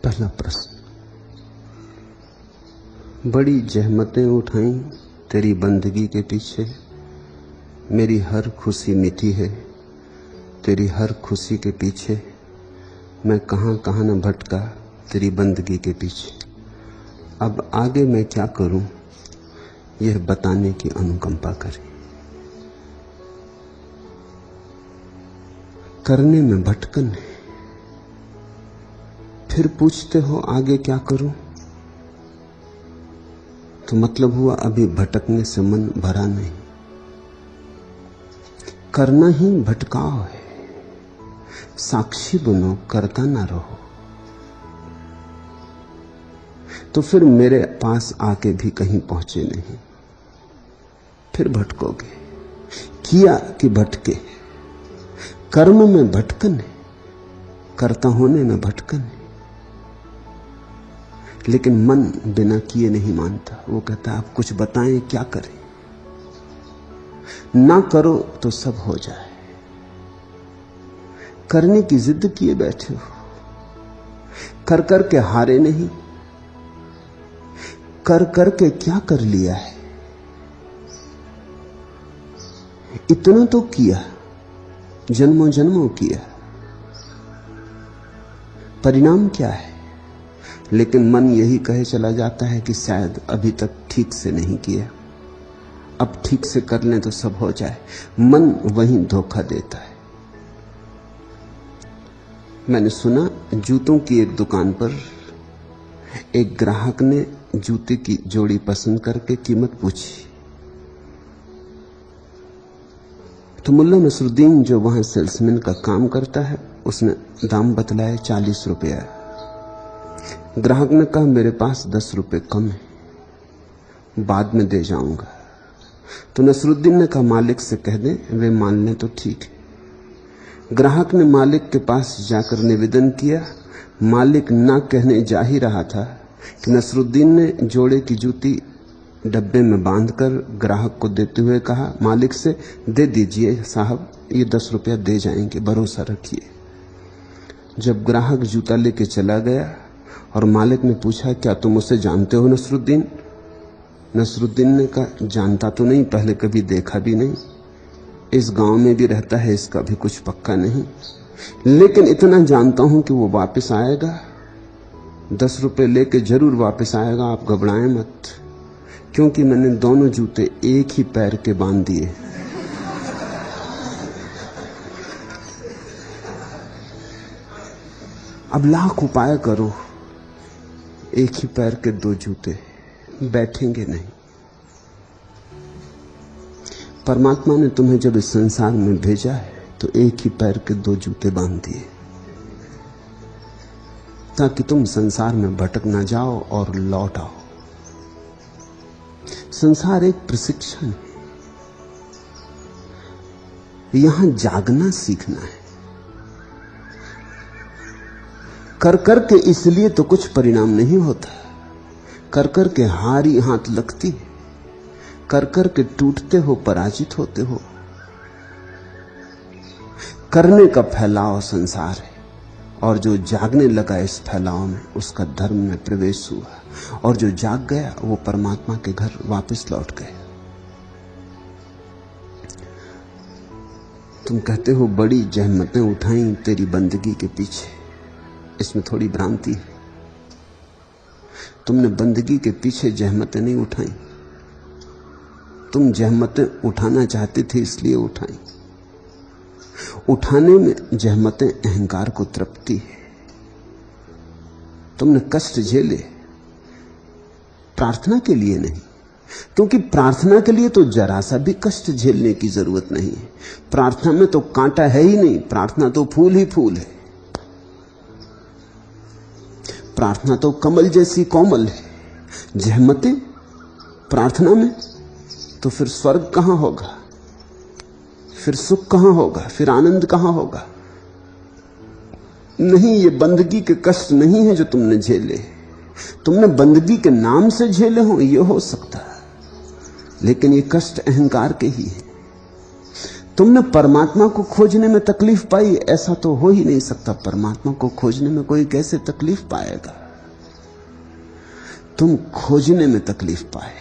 पहला प्रश्न। बड़ी जहमतें उठाई तेरी बंदगी के पीछे, मेरी हर खुशी मिटी है तेरी हर खुशी के पीछे, मैं कहां कहां न भटका तेरी बंदगी के पीछे। अब आगे मैं क्या करूं यह बताने की अनुकंपा करें। करने में भटकन है, फिर पूछते हो आगे क्या करूं, तो मतलब हुआ अभी भटकने से मन भरा नहीं। करना ही भटकाव है, साक्षी बनो, करता ना रहो। तो फिर मेरे पास आके भी कहीं पहुंचे नहीं, फिर भटकोगे। किया कि भटके, कर्म में भटकन है, कर्ता होने में भटकन है। लेकिन मन बिना किए नहीं मानता, वो कहता आप कुछ बताएं क्या करें। ना करो तो सब हो जाए, करने की जिद किए बैठे हो, कर कर के हारे नहीं, कर कर के क्या कर लिया है। इतना तो किया, जन्मों जन्मों किया, परिणाम क्या है। लेकिन मन यही कहे चला जाता है कि शायद अभी तक ठीक से नहीं किया, अब ठीक से कर लें तो सब हो जाए। मन वहीं धोखा देता है। मैंने सुना जूतों की एक दुकान पर एक ग्राहक ने जूते की जोड़ी पसंद करके कीमत पूछी, तो मुल्ला नसरुद्दीन जो वहां सेल्समैन का काम करता है उसने दाम बतलाए 40 रुपया। ग्राहक ने कहा मेरे पास 10 रुपए कम है, बाद में दे जाऊंगा। तो नसरुद्दीन ने कहा मालिक से कह दें, वे मान लें तो ठीक है। ग्राहक ने मालिक के पास जाकर निवेदन किया। मालिक ना कहने जा ही रहा था कि नसरुद्दीन ने जोड़े की जूती डब्बे में बांधकर ग्राहक को देते हुए कहा मालिक से, दे दीजिए साहब, ये 10 रुपया दे जाएंगे, भरोसा रखिए। जब ग्राहक जूता लेके चला गया और मालिक ने पूछा क्या तुम उसे जानते हो नसरुद्दीन? नसरुद्दीन ने कहा जानता तो नहीं, पहले कभी देखा भी नहीं, इस गांव में भी रहता है, इसका भी कुछ पक्का नहीं, लेकिन इतना जानता हूं कि वो वापस आएगा, 10 रुपए लेके जरूर वापस आएगा, आप घबराएं मत, क्योंकि मैंने दोनों जूते एक ही पैर के बांध दिए। अब लाख उपाय करो, एक ही पैर के 2 जूते बैठेंगे नहीं। परमात्मा ने तुम्हें जब इस संसार में भेजा है तो एक ही पैर के 2 जूते बांध दिए, ताकि तुम संसार में भटक ना जाओ और लौट आओ। संसार एक प्रशिक्षण है, यहां जागना सीखना है। कर कर के इसलिए तो कुछ परिणाम नहीं होता, कर कर के हार ही हाथ लगती है, कर कर के टूटते हो, पराजित होते हो। करने का फैलाव संसार है, और जो जागने लगा इस फैलाव में उसका धर्म में प्रवेश हुआ, और जो जाग गया वो परमात्मा के घर वापस लौट गया। तुम कहते हो बड़ी जहमतें उठाई तेरी बंदगी के पीछे, इसमें थोड़ी भ्रांति है। तुमने बंदगी के पीछे जहमतें नहीं उठाई, तुम जहमतें उठाना चाहते थे इसलिए उठाई। उठाने में जहमतें अहंकार को तृप्ति है। तुमने कष्ट झेले, प्रार्थना के लिए नहीं, क्योंकि प्रार्थना के लिए तो जरा सा भी कष्ट झेलने की जरूरत नहीं है। प्रार्थना में तो कांटा है ही नहीं, प्रार्थना तो फूल ही फूल है। प्रार्थना तो कमल जैसी कोमल है। जहमतें प्रार्थना में, तो फिर स्वर्ग कहां होगा, फिर सुख कहां होगा, फिर आनंद कहां होगा? नहीं, ये बंदगी के कष्ट नहीं है जो तुमने झेले। तुमने बंदगी के नाम से झेले हो ये हो सकता है, लेकिन ये कष्ट अहंकार के ही है। तुमने परमात्मा को खोजने में तकलीफ पाई, ऐसा तो हो ही नहीं सकता। परमात्मा को खोजने में कोई कैसे तकलीफ पाएगा? तुम खोजने में तकलीफ पाए।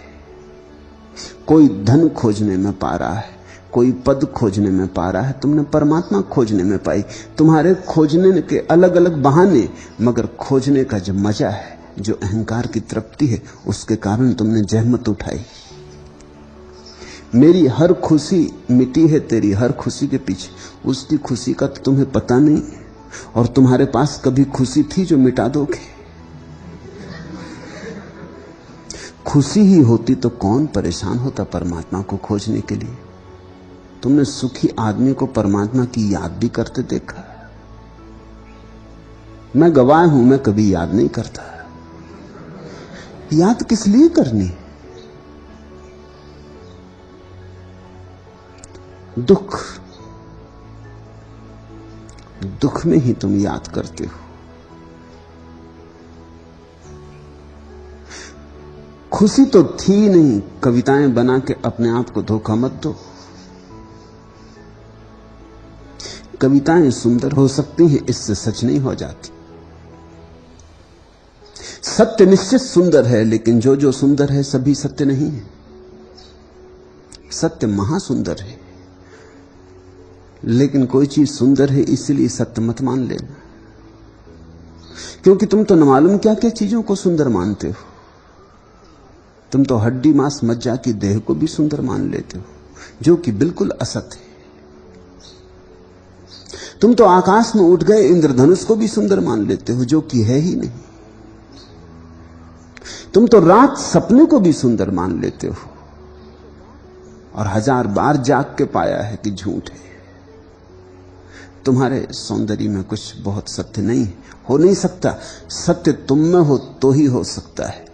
कोई धन खोजने में पा रहा है, कोई पद खोजने में पा रहा है, तुमने परमात्मा खोजने में पाई। तुम्हारे खोजने के अलग अलग बहाने, मगर खोजने का जो मजा है, जो अहंकार की तृप्ति है, उसके कारण तुमने जहमत उठाई। मेरी हर खुशी मिटी है तेरी हर खुशी के पीछे। उसकी खुशी का तो तुम्हें पता नहीं, और तुम्हारे पास कभी खुशी थी जो मिटा दोगे? खुशी ही होती तो कौन परेशान होता परमात्मा को खोजने के लिए? तुमने सुखी आदमी को परमात्मा की याद भी करते देखा? मैं गवाह हूं, मैं कभी याद नहीं करता। याद किस लिए करनी? दुख में ही तुम याद करते हो। खुशी तो थी नहीं, कविताएं बना के अपने आप को धोखा मत दो। कविताएं सुंदर हो सकती हैं, इससे सच नहीं हो जाती। सत्य निश्चित सुंदर है, लेकिन जो जो सुंदर है सभी सत्य नहीं है। सत्य महासुंदर है, लेकिन कोई चीज सुंदर है इसलिए सत्य मत मान लेना, क्योंकि तुम तो न मालूम क्या क्या चीजों को सुंदर मानते हो। तुम तो हड्डी मांस मज्जा की देह को भी सुंदर मान लेते हो, जो कि बिल्कुल असत्य है। तुम तो आकाश में उठ गए इंद्रधनुष को भी सुंदर मान लेते हो, जो कि है ही नहीं। तुम तो रात सपने को भी सुंदर मान लेते हो, और 1000 बार जाग के पाया है कि झूठ है। तुम्हारे सौंदर्य में कुछ बहुत सत्य नहीं हो नहीं सकता। सत्य तुम में हो तो ही हो सकता है।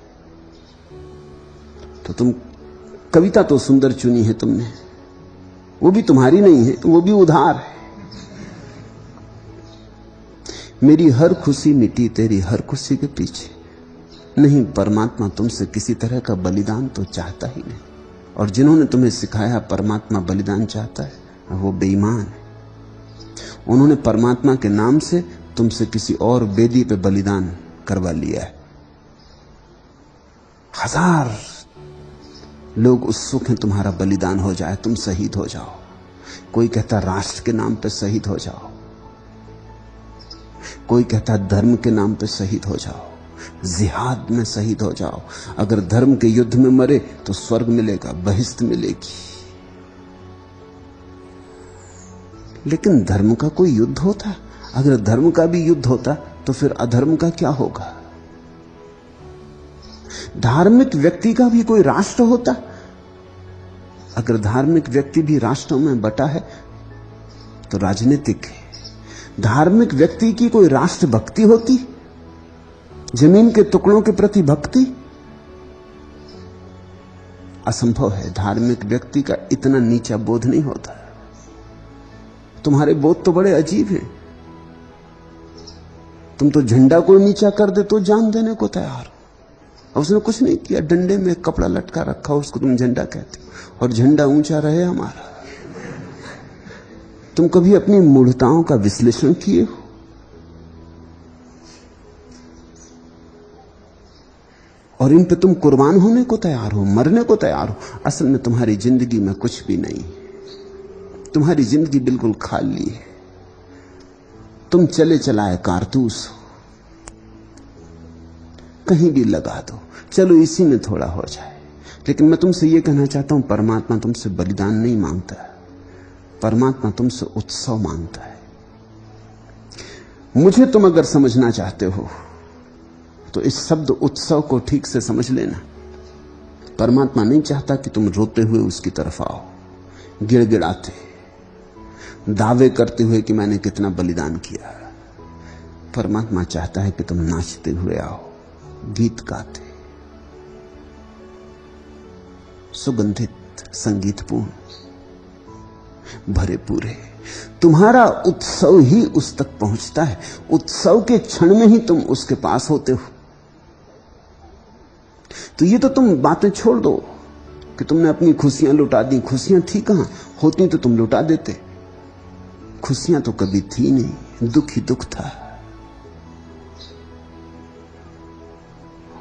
तो तुम कविता तो सुंदर चुनी है तुमने, वो भी तुम्हारी नहीं है, वो भी उधार है। मेरी हर खुशी मिटी तेरी हर खुशी के पीछे। नहीं, परमात्मा तुमसे किसी तरह का बलिदान तो चाहता ही नहीं, और जिन्होंने तुम्हें सिखाया परमात्मा बलिदान चाहता है वो बेईमान है। उन्होंने परमात्मा के नाम से तुमसे किसी और वेदी पे बलिदान करवा लिया है। 1000 लोग उत्सुक हैं तुम्हारा बलिदान हो जाए, तुम शहीद हो जाओ। कोई कहता राष्ट्र के नाम पे शहीद हो जाओ, कोई कहता धर्म के नाम पे शहीद हो जाओ, जिहाद में शहीद हो जाओ। अगर धर्म के युद्ध में मरे तो स्वर्ग मिलेगा, बहिष्त मिलेगी। लेकिन धर्म का कोई युद्ध होता? अगर धर्म का भी युद्ध होता तो फिर अधर्म का क्या होगा? धार्मिक व्यक्ति का भी कोई राष्ट्र होता? अगर धार्मिक व्यक्ति भी राष्ट्रों में बटा है तो राजनीतिक है। धार्मिक व्यक्ति की कोई राष्ट्र भक्ति होती? जमीन के टुकड़ों के प्रति भक्ति? असंभव है। धार्मिक व्यक्ति का इतना नीचा बोध नहीं होता। तुम्हारे बोध तो बड़े अजीब हैं। तुम तो झंडा कोई नीचा कर दे तो जान देने को तैयार हो। उसने कुछ नहीं किया, डंडे में कपड़ा लटका रखा, उसको तुम झंडा कहते हो, और झंडा ऊंचा रहे हमारा। तुम कभी अपनी मूढ़ताओं का विश्लेषण किए हो? और इन पे तुम कुर्बान होने को तैयार हो, मरने को तैयार हो। असल में तुम्हारी जिंदगी में कुछ भी नहीं। तुम्हारी जिंदगी बिल्कुल खाली है। तुम चले चलाए कारतूस हो, कहीं भी लगा दो, चलो इसी में थोड़ा हो जाए। लेकिन मैं तुमसे यह कहना चाहता हूं, परमात्मा तुमसे बलिदान नहीं मांगता, परमात्मा तुमसे उत्सव मांगता है। मुझे तुम अगर समझना चाहते हो तो इस शब्द उत्सव को ठीक से समझ लेना। परमात्मा नहीं चाहता कि तुम रोते हुए उसकी तरफ आओ, गिड़गिड़ाते, दावे करते हुए कि मैंने कितना बलिदान किया। परमात्मा चाहता है कि तुम नाचते हुए आओ, गीत गाते, सुगंधित, संगीतपूर्ण, भरे पूरे। तुम्हारा उत्सव ही उस तक पहुंचता है। उत्सव के क्षण में ही तुम उसके पास होते हो। तो ये तो तुम बातें छोड़ दो कि तुमने अपनी खुशियां लुटा दी। खुशियां थी कहां? होती तो तुम लुटा देते। खुशियां तो कभी थी नहीं, दुख ही दुख था।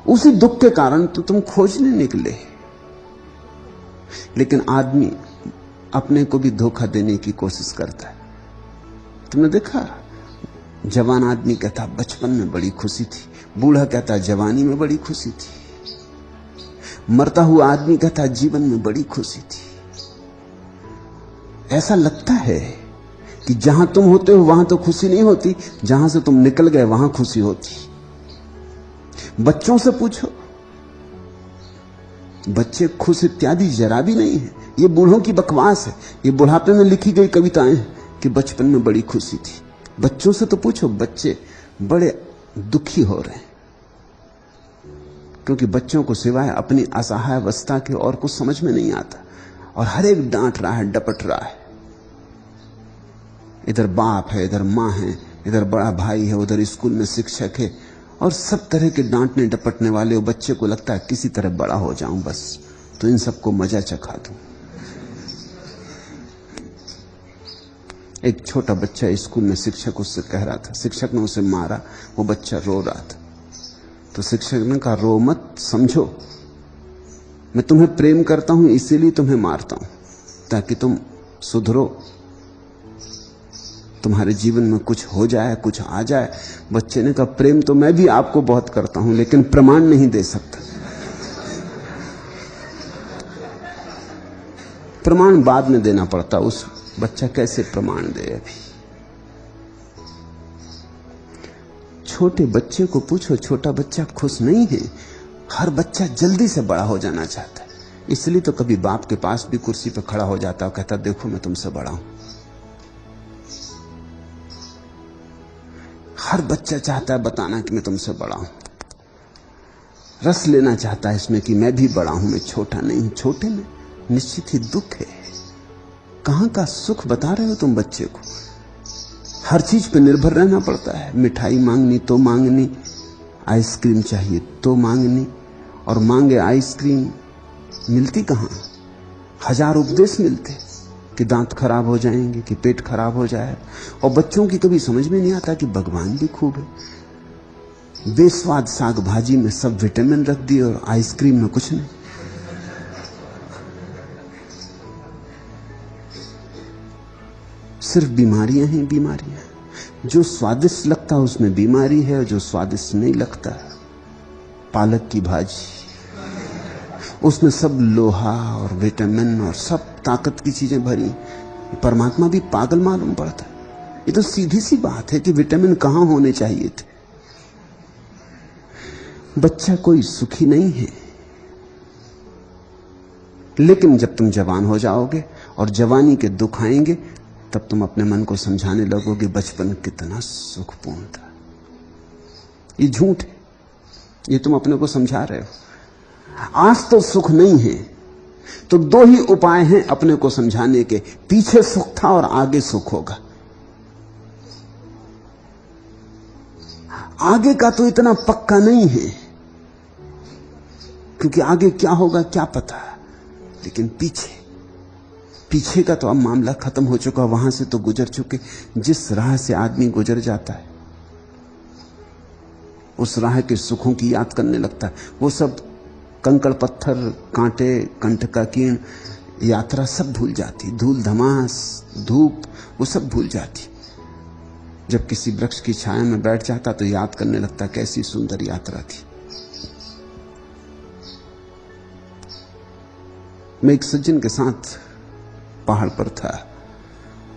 उसी दुख के कारण तो तुम खोजने निकले। लेकिन आदमी अपने को भी धोखा देने की कोशिश करता है। तुमने देखा, जवान आदमी कहता बचपन में बड़ी खुशी थी, बूढ़ा कहता जवानी में बड़ी खुशी थी, मरता हुआ आदमी कहता जीवन में बड़ी खुशी थी। ऐसा लगता है कि जहां तुम होते हो वहां तो खुशी नहीं होती, जहां से तुम निकल गए वहां खुशी होती। बच्चों से पूछो, बच्चे खुश इत्यादि जरा भी नहीं है। ये बूढ़ों की बकवास है, ये बुढ़ापे में लिखी गई कविताएं हैं कि बचपन में बड़ी खुशी थी। बच्चों से तो पूछो, बच्चे बड़े दुखी हो रहे हैं, क्योंकि बच्चों को सिवाय अपनी असहाय अवस्था के और कुछ समझ में नहीं आता, और हर एक डांट रहा है, डपट रहा है। इधर बाप है, इधर मां है, इधर बड़ा भाई है, उधर स्कूल में शिक्षक है, और सब तरह के डांटने डपटने वाले। और बच्चे को लगता है किसी तरह बड़ा हो जाऊं बस, तो इन सबको मजा चखा दूं। एक छोटा बच्चा स्कूल में शिक्षक उससे कह रहा था, शिक्षक ने उसे मारा, वो बच्चा रो रहा था, तो शिक्षक ने कहा रो मत, समझो मैं तुम्हें प्रेम करता हूं, इसीलिए तुम्हें मारता हूं, ताकि तुम सुधरो, तुम्हारे जीवन में कुछ हो जाए, कुछ आ जाए। बच्चे ने कहा प्रेम तो मैं भी आपको बहुत करता हूं, लेकिन प्रमाण नहीं दे सकता। प्रमाण बाद में देना पड़ता, उस बच्चा कैसे प्रमाण दे अभी। छोटे बच्चे को पूछो, छोटा बच्चा खुश नहीं है। हर बच्चा जल्दी से बड़ा हो जाना चाहता है, इसलिए तो कभी बाप के पास भी कुर्सी पर खड़ा हो जाता और कहता देखो मैं तुमसे बड़ा हूं। हर बच्चा चाहता है बताना कि मैं तुमसे बड़ा हूं, रस लेना चाहता है इसमें कि मैं भी बड़ा हूं, मैं छोटा नहीं हूं। छोटे में निश्चित ही दुख है। कहां का सुख बता रहे हो तुम बच्चे को? हर चीज पे निर्भर रहना पड़ता है। मिठाई मांगनी तो मांगनी, आइसक्रीम चाहिए तो मांगनी, और मांगे आइसक्रीम मिलती कहां? 1000 उपदेश मिलते कि दांत खराब हो जाएंगे, कि पेट खराब हो जाए। और बच्चों की कभी समझ में नहीं आता कि भगवान भी खूब है। बेस्वाद साग भाजी में सब विटामिन रख दिए और आइसक्रीम में कुछ नहीं। सिर्फ बीमारियां ही बीमारियां। जो स्वादिष्ट लगता है उसमें बीमारी है, और जो स्वादिष्ट नहीं लगता, पालक की भाजी, उसमें सब लोहा और विटामिन और सब ताकत की चीजें भरी। परमात्मा भी पागल मालूम पड़ता है। ये तो सीधी सी बात है कि विटामिन कहां होने चाहिए थे। बच्चा कोई सुखी नहीं है। लेकिन जब तुम जवान हो जाओगे और जवानी के दुख आएंगे, तब तुम अपने मन को समझाने लगोगे बचपन कितना सुखपूर्ण था। ये झूठ है, ये तुम अपने को समझा रहे हो। आज तो सुख नहीं है, तो 2 ही उपाय हैं अपने को समझाने के, पीछे सुख था और आगे सुख होगा। आगे का तो इतना पक्का नहीं है, क्योंकि आगे क्या होगा क्या पता, लेकिन पीछे का तो अब मामला खत्म हो चुका, वहां से तो गुजर चुके। जिस राह से आदमी गुजर जाता है उस राह के सुखों की याद करने लगता है। वो सब कंकड़ पत्थर, कांटे, कंठ का कीण, यात्रा सब भूल जाती, धूल धमास, धूप, वो सब भूल जाती। जब किसी वृक्ष की छाया में बैठ जाता तो याद करने लगता कैसी सुंदर यात्रा थी। मैं एक सज्जन के साथ पहाड़ पर था।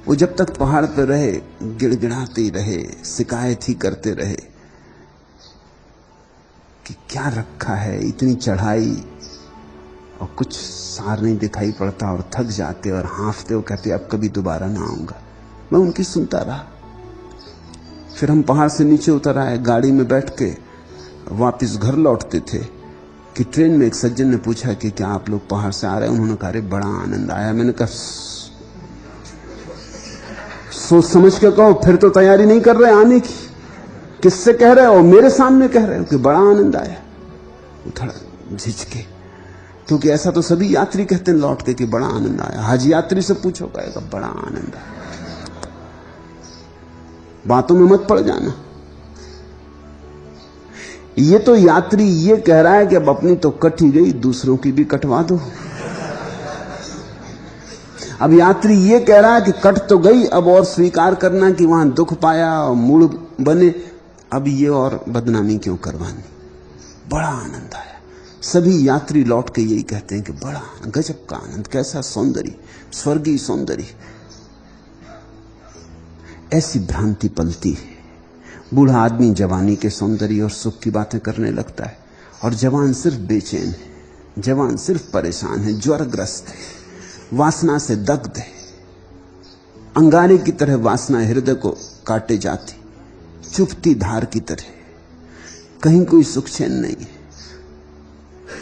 वो जब तक पहाड़ पर रहे गिड़गिड़ाते ही रहे, शिकायत ही करते रहे कि क्या रखा है, इतनी चढ़ाई और कुछ सार नहीं दिखाई पड़ता, और थक जाते और हाँफते और कहते अब कभी दोबारा ना आऊंगा। मैं उनकी सुनता रहा। फिर हम पहाड़ से नीचे उतर आए, गाड़ी में बैठ के वापस घर लौटते थे कि ट्रेन में एक सज्जन ने पूछा कि क्या आप लोग पहाड़ से आ रहे हैं? उन्होंने कहा अरे बड़ा आनंद आया। मैंने कहा सोच समझ के कहो, फिर तो तैयारी नहीं कर रहे आने की, किससे कह रहे हो? मेरे सामने कह रहे हो कि बड़ा आनंद आया। थोड़ा झिझके, क्योंकि ऐसा तो सभी यात्री कहते हैं लौट के कि बड़ा आनंद आया। हज यात्री से पूछो कहेगा बड़ा आनंद आया। बातों में मत पड़ जाना। ये तो यात्री ये कह रहा है कि अब अपनी तो कट ही गई, दूसरों की भी कटवा दो। अब यात्री ये कह रहा है कि कट तो गई, अब और स्वीकार करना कि वहां दुख पाया और मूड बने, अब ये और बदनामी क्यों करवानी। बड़ा आनंद आया। सभी यात्री लौट के यही कहते हैं कि बड़ा गजब का आनंद, कैसा सौंदर्य, स्वर्गीय सौंदर्य। ऐसी भ्रांति पलती है। बूढ़ा आदमी जवानी के सौंदर्य और सुख की बातें करने लगता है और जवान सिर्फ बेचैन है, जवान सिर्फ परेशान है, ज्वरग्रस्त है, वासना से दग्ध है। अंगारे की तरह वासना हृदय को काटे जाती, चुभती धार की तरह। कहीं कोई सुख चैन नहीं है।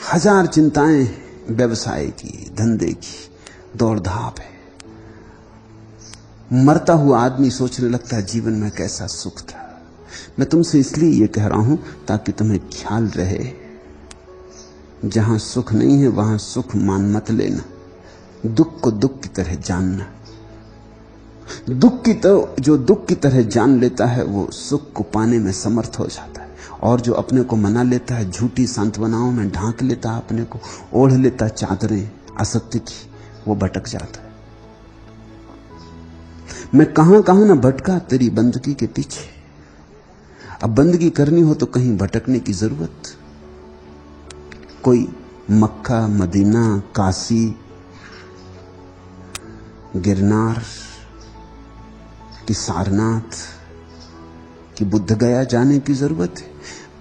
हजार चिंताएं, व्यवसाय की, धंधे की दौड़ धाप है। मरता हुआ आदमी सोचने लगता है जीवन में कैसा सुख था। मैं तुमसे इसलिए यह कह रहा हूं ताकि तुम्हें ख्याल रहे, जहां सुख नहीं है वहां सुख मान मत लेना। दुख को दुख की तरह जानना। जो दुख की तरह जान लेता है वो सुख को पाने में समर्थ हो जाता है। और जो अपने को मना लेता है, झूठी सांत्वनाओं में ढांक लेता है, अपने को ओढ़ लेता चादरें असत्य की, वो भटक जाता है। मैं कहां कहां ना भटका तेरी बंदगी के पीछे। अब बंदगी करनी हो तो कहीं भटकने की जरूरत। कोई मक्का, मदीना, काशी, गिरनार कि सारनाथ कि बुद्ध गया जाने की जरूरत है।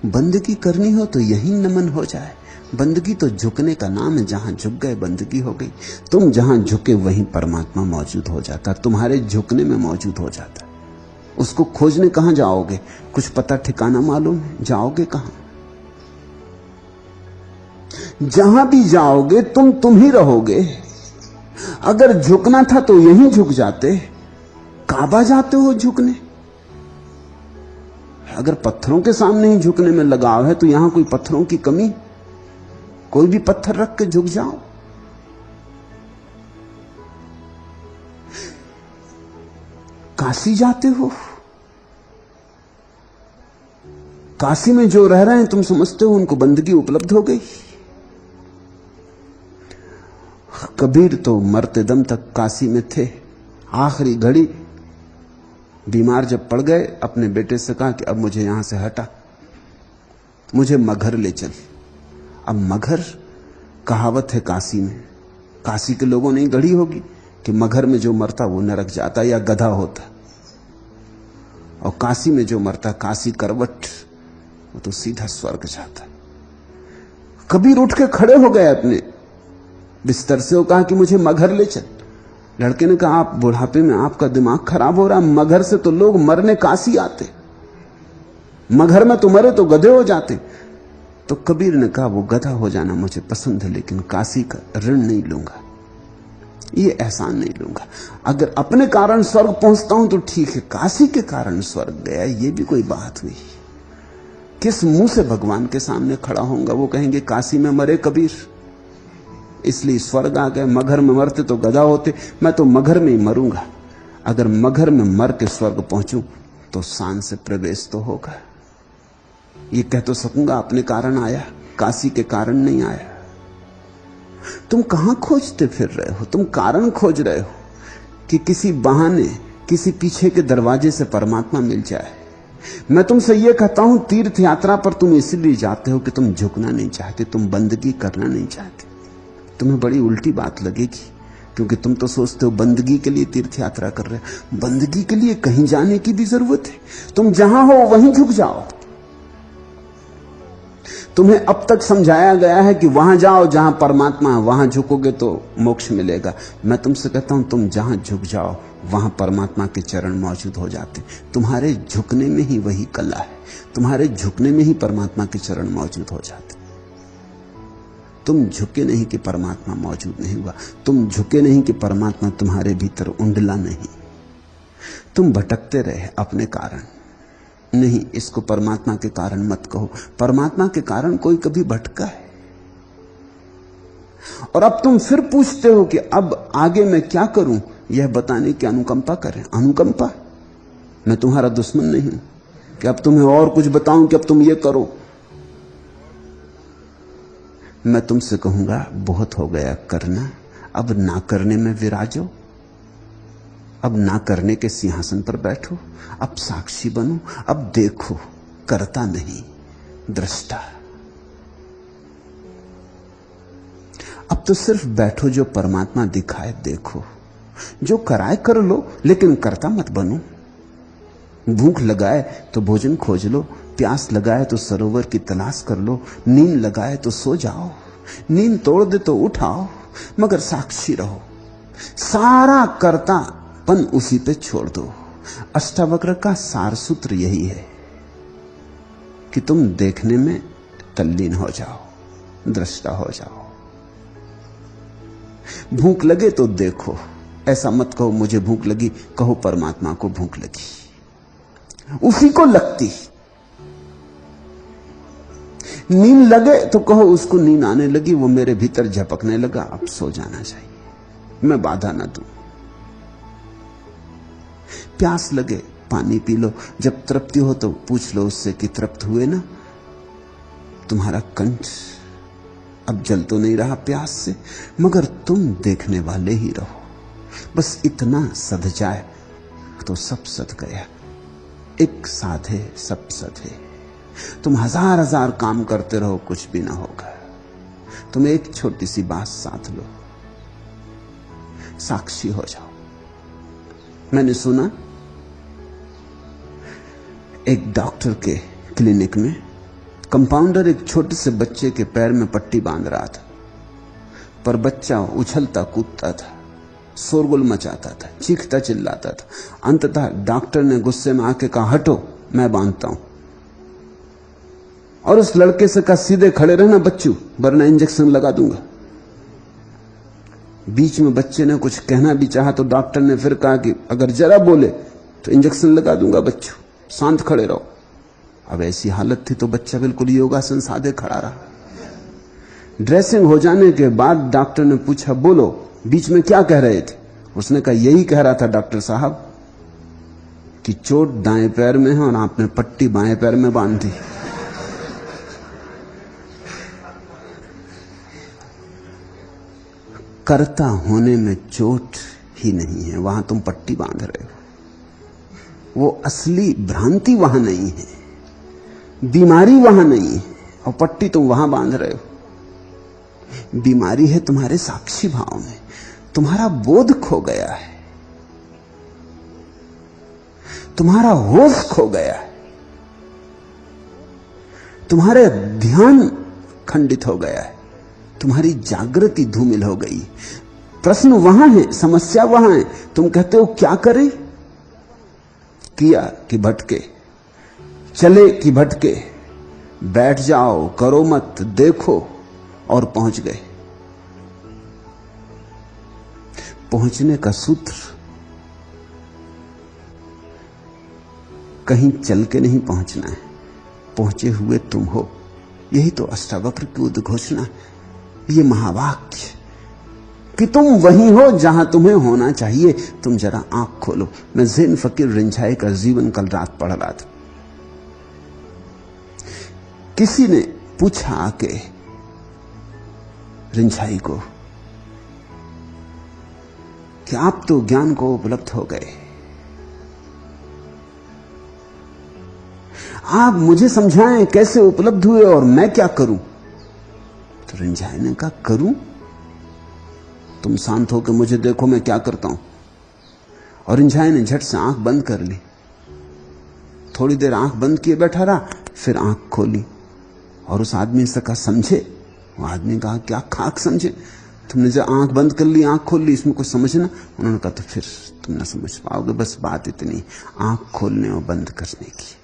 बंदगी करनी हो तो यही नमन हो जाए। बंदगी तो झुकने का नाम है। जहां झुक गए बंदगी हो गई। तुम जहां झुके वहीं परमात्मा मौजूद हो जाता, तुम्हारे झुकने में मौजूद हो जाता। उसको खोजने कहां जाओगे? कुछ पता ठिकाना मालूम है? जाओगे कहां? जहां भी जाओगे तुम ही रहोगे। अगर झुकना था तो यहीं झुक जाते। काबा जाते हो झुकने। अगर पत्थरों के सामने ही झुकने में लगाव है तो यहां कोई पत्थरों की कमी? कोई भी पत्थर रख के झुक जाओ। काशी जाते हो, काशी में जो रह रहे हैं तुम समझते हो उनको बंदगी उपलब्ध हो गई। कबीर तो मरते दम तक काशी में थे। आखिरी घड़ी बीमार जब पड़ गए, अपने बेटे से कहा कि अब मुझे यहां से हटा, मुझे मगहर ले चल। अब मगहर कहावत है काशी में, काशी के लोगों ने गढ़ी होगी कि मगहर में जो मरता वो नरक जाता या गधा होता, और काशी में जो मरता, काशी करवट, वो तो सीधा स्वर्ग जाता। कबीर उठ के खड़े हो गए अपने बिस्तर से और कहा कि मुझे मगहर ले चल। लड़के ने कहा आप बुढ़ापे में आपका दिमाग खराब हो रहा, मगहर से तो लोग मरने काशी आते, मगहर में तो मरे तो गधे हो जाते। तो कबीर ने कहा वो गधा हो जाना मुझे पसंद है, लेकिन काशी का ऋण नहीं लूंगा, ये एहसान नहीं लूंगा। अगर अपने कारण स्वर्ग पहुंचता हूं तो ठीक है, काशी के कारण स्वर्ग गया ये भी कोई बात हुई? किस मुंह से भगवान के सामने खड़ा होऊंगा? वो कहेंगे काशी में मरे कबीर इसलिए स्वर्ग आ गए, मगहर में मरते तो गधा होते। मैं तो मगहर में ही मरूंगा। अगर मगहर में मर के स्वर्ग पहुंचूं तो शान से प्रवेश तो होगा। ये कह तो सकूंगा अपने कारण आया, काशी के कारण नहीं आया। तुम कहां खोजते फिर रहे हो? तुम कारण खोज रहे हो कि किसी बहाने, किसी पीछे के दरवाजे से परमात्मा मिल जाए। मैं तुमसे यह कहता हूं तीर्थ यात्रा पर तुम इसलिए जाते हो कि तुम झुकना नहीं चाहते, तुम बंदगी करना नहीं चाहते। तुम्हें बड़ी उल्टी बात लगेगी क्योंकि तुम तो सोचते हो बंदगी के लिए तीर्थ यात्रा कर रहे हो। बंदगी के लिए कहीं जाने की भी जरूरत है? तुम जहां हो वहीं झुक जाओ। तुम्हें अब तक समझाया गया है कि वहां जाओ जहां परमात्मा है, वहां झुकोगे तो मोक्ष मिलेगा। मैं तुमसे कहता हूं तुम जहां झुक जाओ वहां परमात्मा के चरण मौजूद हो जाते। तुम्हारे झुकने में ही वही कला है, तुम्हारे झुकने में ही परमात्मा के चरण मौजूद हो जाते। तुम झुके नहीं कि परमात्मा मौजूद नहीं हुआ, तुम झुके नहीं कि परमात्मा तुम्हारे भीतर उंडला नहीं। तुम भटकते रहे अपने कारण। नहीं, इसको परमात्मा के कारण मत कहो। परमात्मा के कारण कोई कभी भटका है? और अब तुम फिर पूछते हो कि अब आगे मैं क्या करूं, यह बताने की अनुकंपा करें। अनुकंपा? मैं तुम्हारा दुश्मन नहीं हूं कि अब तुम्हें और कुछ बताऊं कि अब तुम ये करो। मैं तुमसे कहूंगा बहुत हो गया करना, अब ना करने में विराजो, अब ना करने के सिंहासन पर बैठो, अब साक्षी बनो, अब देखो, करता नहीं दृष्टा। अब तो सिर्फ बैठो, जो परमात्मा दिखाए देखो, जो कराए कर लो, लेकिन करता मत बनो। भूख लगाए तो भोजन खोज लो, प्यास लगाए तो सरोवर की तलाश कर लो, नींद लगाए तो सो जाओ, नींद तोड़ दे तो उठाओ, मगर साक्षी रहो। सारा कर्तापन उसी पे छोड़ दो। अष्टावक्र का सार सूत्र यही है कि तुम देखने में तल्लीन हो जाओ, दृष्टा हो जाओ। भूख लगे तो देखो, ऐसा मत कहो मुझे भूख लगी, कहो परमात्मा को भूख लगी, उसी को लगती। नींद लगे तो कहो उसको नींद आने लगी, वो मेरे भीतर झपकने लगा, अब सो जाना चाहिए, मैं बाधा ना दूं। प्यास लगे पानी पी लो, जब तृप्ति हो तो पूछ लो उससे कि तृप्त हुए ना? तुम्हारा कंठ अब जल तो नहीं रहा प्यास से, मगर तुम देखने वाले ही रहो। बस इतना सध जाए तो सब सध गया। एक साधे सब सधे। तुम हजार हजार काम करते रहो, कुछ भी ना होगा। तुम एक छोटी सी बात साथ लो, साक्षी हो जाओ। मैंने सुना एक डॉक्टर के क्लिनिक में कंपाउंडर एक छोटे से बच्चे के पैर में पट्टी बांध रहा था, पर बच्चा उछलता कूदता था, शोरगुल मचाता था, चीखता चिल्लाता था। अंततः डॉक्टर ने गुस्से में आके कहा, हटो मैं बांधता हूं। और उस लड़के से कहा, सीधे खड़े रहना बच्चू, वरना इंजेक्शन लगा दूंगा। बीच में बच्चे ने कुछ कहना भी चाहा तो डॉक्टर ने फिर कहा कि अगर जरा बोले तो इंजेक्शन लगा दूंगा बच्चू, शांत खड़े रहो। अब ऐसी हालत थी तो बच्चा बिल्कुल योगासन साधे खड़ा रहा। ड्रेसिंग हो जाने के बाद डॉक्टर ने पूछा, बोलो बीच में क्या कह रहे थे? उसने कहा, यही कह रहा था डॉक्टर साहब कि चोट दाएं पैर में है और आपने पट्टी बाएं पैर में बांध दी। कर्ता होने में चोट ही नहीं है, वहां तुम पट्टी बांध रहे हो। वो असली भ्रांति वहां नहीं है, बीमारी वहां नहीं है, और पट्टी तुम वहां बांध रहे हो। बीमारी है तुम्हारे साक्षी भाव में। तुम्हारा बोध खो गया है, तुम्हारा होश खो गया है, तुम्हारे ध्यान खंडित हो गया है, तुम्हारी जागृति धूमिल हो गई। प्रश्न वहां है, समस्या वहां है। तुम कहते हो क्या करें? किया कि भटके, चले कि भटके, बैठ जाओ, करो मत, देखो, और पहुंच गए। पहुंचने का सूत्र कहीं चल के नहीं पहुंचना है, पहुंचे हुए तुम हो। यही तो अष्टावक्र की उद्घोषणा है, ये महावाक्य कि तुम वहीं हो जहां तुम्हें होना चाहिए। तुम जरा आंख खोलो। मैं ज़ैन फकीर रिंझाई का जीवन कल रात पढ़ रहा था। किसी ने पूछा आके रिंझाई को कि आप तो ज्ञान को उपलब्ध हो गए, आप मुझे समझाएं कैसे उपलब्ध हुए और मैं क्या करूं? तो रिंझाई ने कहा, करूं? तुम शांत होकर मुझे देखो मैं क्या करता हूं। और रिंझाई ने झट से आंख बंद कर ली। थोड़ी देर आंख बंद किए बैठा रहा, फिर आंख खोली और उस आदमी से कहा, समझे? वो आदमी कहा, क्या खाक समझे? तुमने जब आंख बंद कर ली, आंख खोल ली, इसमें कुछ समझना? उन्होंने कहा, तो फिर तुम ना समझ पाओगे, बस बात इतनी, आंख खोलने और बंद करने की,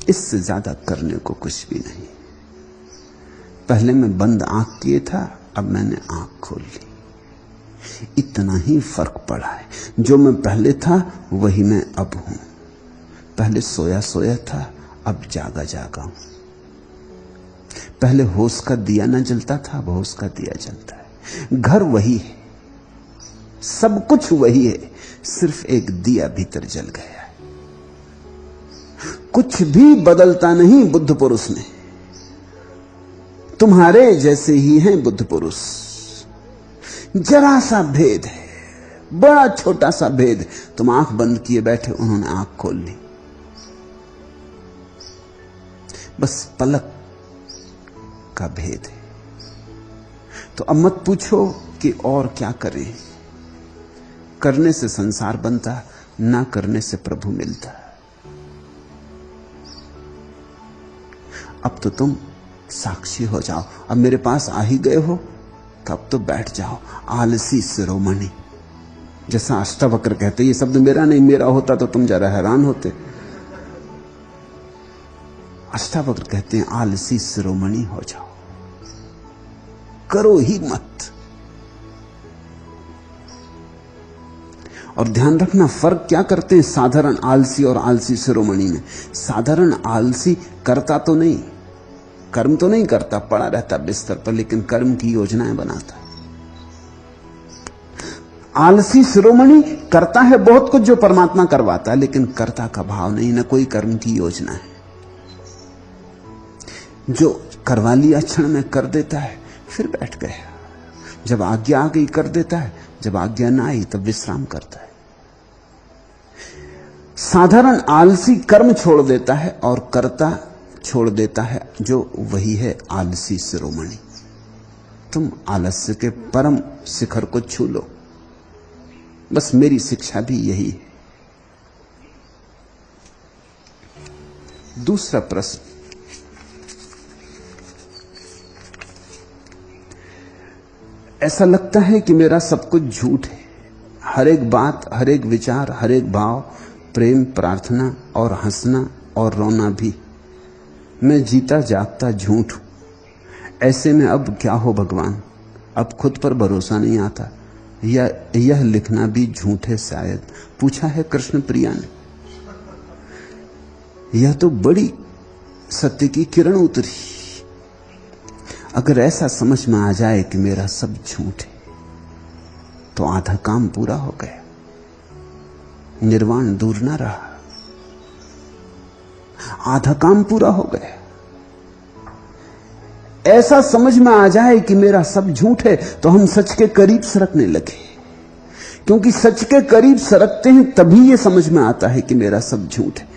इससे ज्यादा करने को कुछ भी नहीं। पहले मैं बंद आंख किए था, अब मैंने आंख खोल ली, इतना ही फर्क पड़ा है। जो मैं पहले था वही मैं अब हूं। पहले सोया सोया था, अब जागा जागा हूं। पहले होश का दिया ना जलता था, अब होश का दिया जलता है। घर वही है, सब कुछ वही है, सिर्फ एक दिया भीतर जल गया है। कुछ भी बदलता नहीं बुद्ध पुरुष ने। तुम्हारे जैसे ही हैं बुद्ध पुरुष। जरा सा भेद है, बड़ा छोटा सा भेद है। तुम आंख बंद किए बैठे, उन्होंने आंख खोल ली। बस पलक का भेद है। तो अब मत पूछो कि और क्या करें। करने से संसार बनता, ना करने से प्रभु मिलता। अब तो तुम साक्षी हो जाओ। अब मेरे पास आ ही गए हो, तब तो बैठ जाओ आलसी शिरोमणि। जैसा अष्टावक्र कहते, ये शब्द मेरा नहीं, मेरा होता तो तुम जरा हैरान होते। अष्टावक्र कहते हैं आलसी शिरोमणि हो जाओ, करो ही मत। और ध्यान रखना, फर्क क्या करते हैं साधारण आलसी और आलसी शिरोमणि में। साधारण आलसी करता तो नहीं, कर्म तो नहीं करता, पड़ा रहता बिस्तर पर, लेकिन कर्म की योजनाएं बनाता है। आलसी शिरोमणि करता है बहुत कुछ जो परमात्मा करवाता है, लेकिन कर्ता का भाव नहीं, न कोई कर्म की योजना है। जो करवा लिया क्षण में कर देता है, फिर बैठ गया। जब आज्ञा आ गई कर देता है, जब आज्ञा ना आई तब विश्राम करता है। साधारण आलसी कर्म छोड़ देता है और कर्ता छोड़ देता है, जो वही है आलसी शिरोमणि। तुम आलस्य के परम शिखर को छू लो। बस मेरी शिक्षा भी यही है। दूसरा प्रश्न, ऐसा लगता है कि मेरा सब कुछ झूठ है। हर एक बात, हर एक विचार, हर एक भाव, प्रेम, प्रार्थना और हंसना और रोना भी, मैं जीता जागता झूठ हूं। ऐसे में अब क्या हो भगवान? अब खुद पर भरोसा नहीं आता। यह लिखना भी झूठ है शायद, पूछा है कृष्ण प्रिया ने। यह तो बड़ी सत्य की किरण उतरी। अगर ऐसा समझ में आ जाए कि मेरा सब झूठ है, तो आधा काम पूरा हो गया, निर्वाण दूर ना रहा। आधा काम पूरा हो गया। ऐसा समझ में आ जाए कि मेरा सब झूठ है, तो हम सच के करीब सरकने लगे। क्योंकि सच के करीब सरकते हैं तभी यह समझ में आता है कि मेरा सब झूठ है।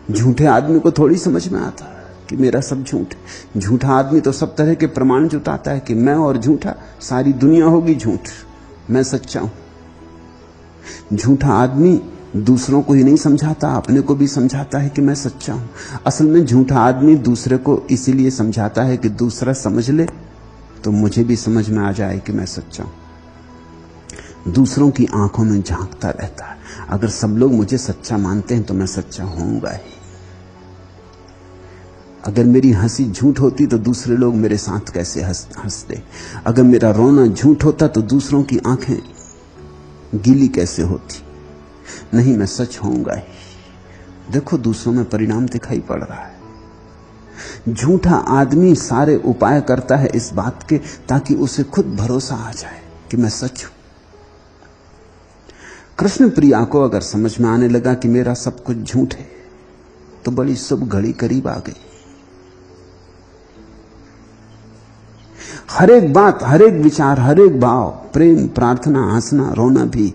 झूठे आदमी को थोड़ी समझ में आता है कि मेरा सब झूठ है। झूठा आदमी तो सब तरह के प्रमाण जुटाता है कि मैं और झूठा, सारी दुनिया होगी झूठ, मैं सच्चा हूं। झूठा आदमी दूसरों को ही नहीं समझाता, अपने को भी समझाता है कि मैं सच्चा हूं। असल में झूठा आदमी दूसरे को इसीलिए समझाता है कि दूसरा समझ ले तो मुझे भी समझ में आ जाए कि मैं सच्चा हूं। दूसरों की आंखों में झांकता रहता है। अगर सब लोग मुझे सच्चा मानते हैं तो मैं सच्चा होऊंगा ही। अगर मेरी हंसी झूठ होती तो दूसरे लोग मेरे साथ कैसे हंसते। अगर मेरा रोना झूठ होता तो दूसरों की आंखें गीली कैसे होती। नहीं, मैं सच होऊंगा ही। देखो दूसरों में परिणाम दिखाई पड़ रहा है। झूठा आदमी सारे उपाय करता है इस बात के, ताकि उसे खुद भरोसा आ जाए कि मैं सच हूं। कृष्ण प्रिया को अगर समझ में आने लगा कि मेरा सब कुछ झूठ है, तो बड़ी शुभ घड़ी करीब आ गई। हर एक बात, हर एक विचार, हर एक भाव, प्रेम, प्रार्थना, हंसना, रोना भी,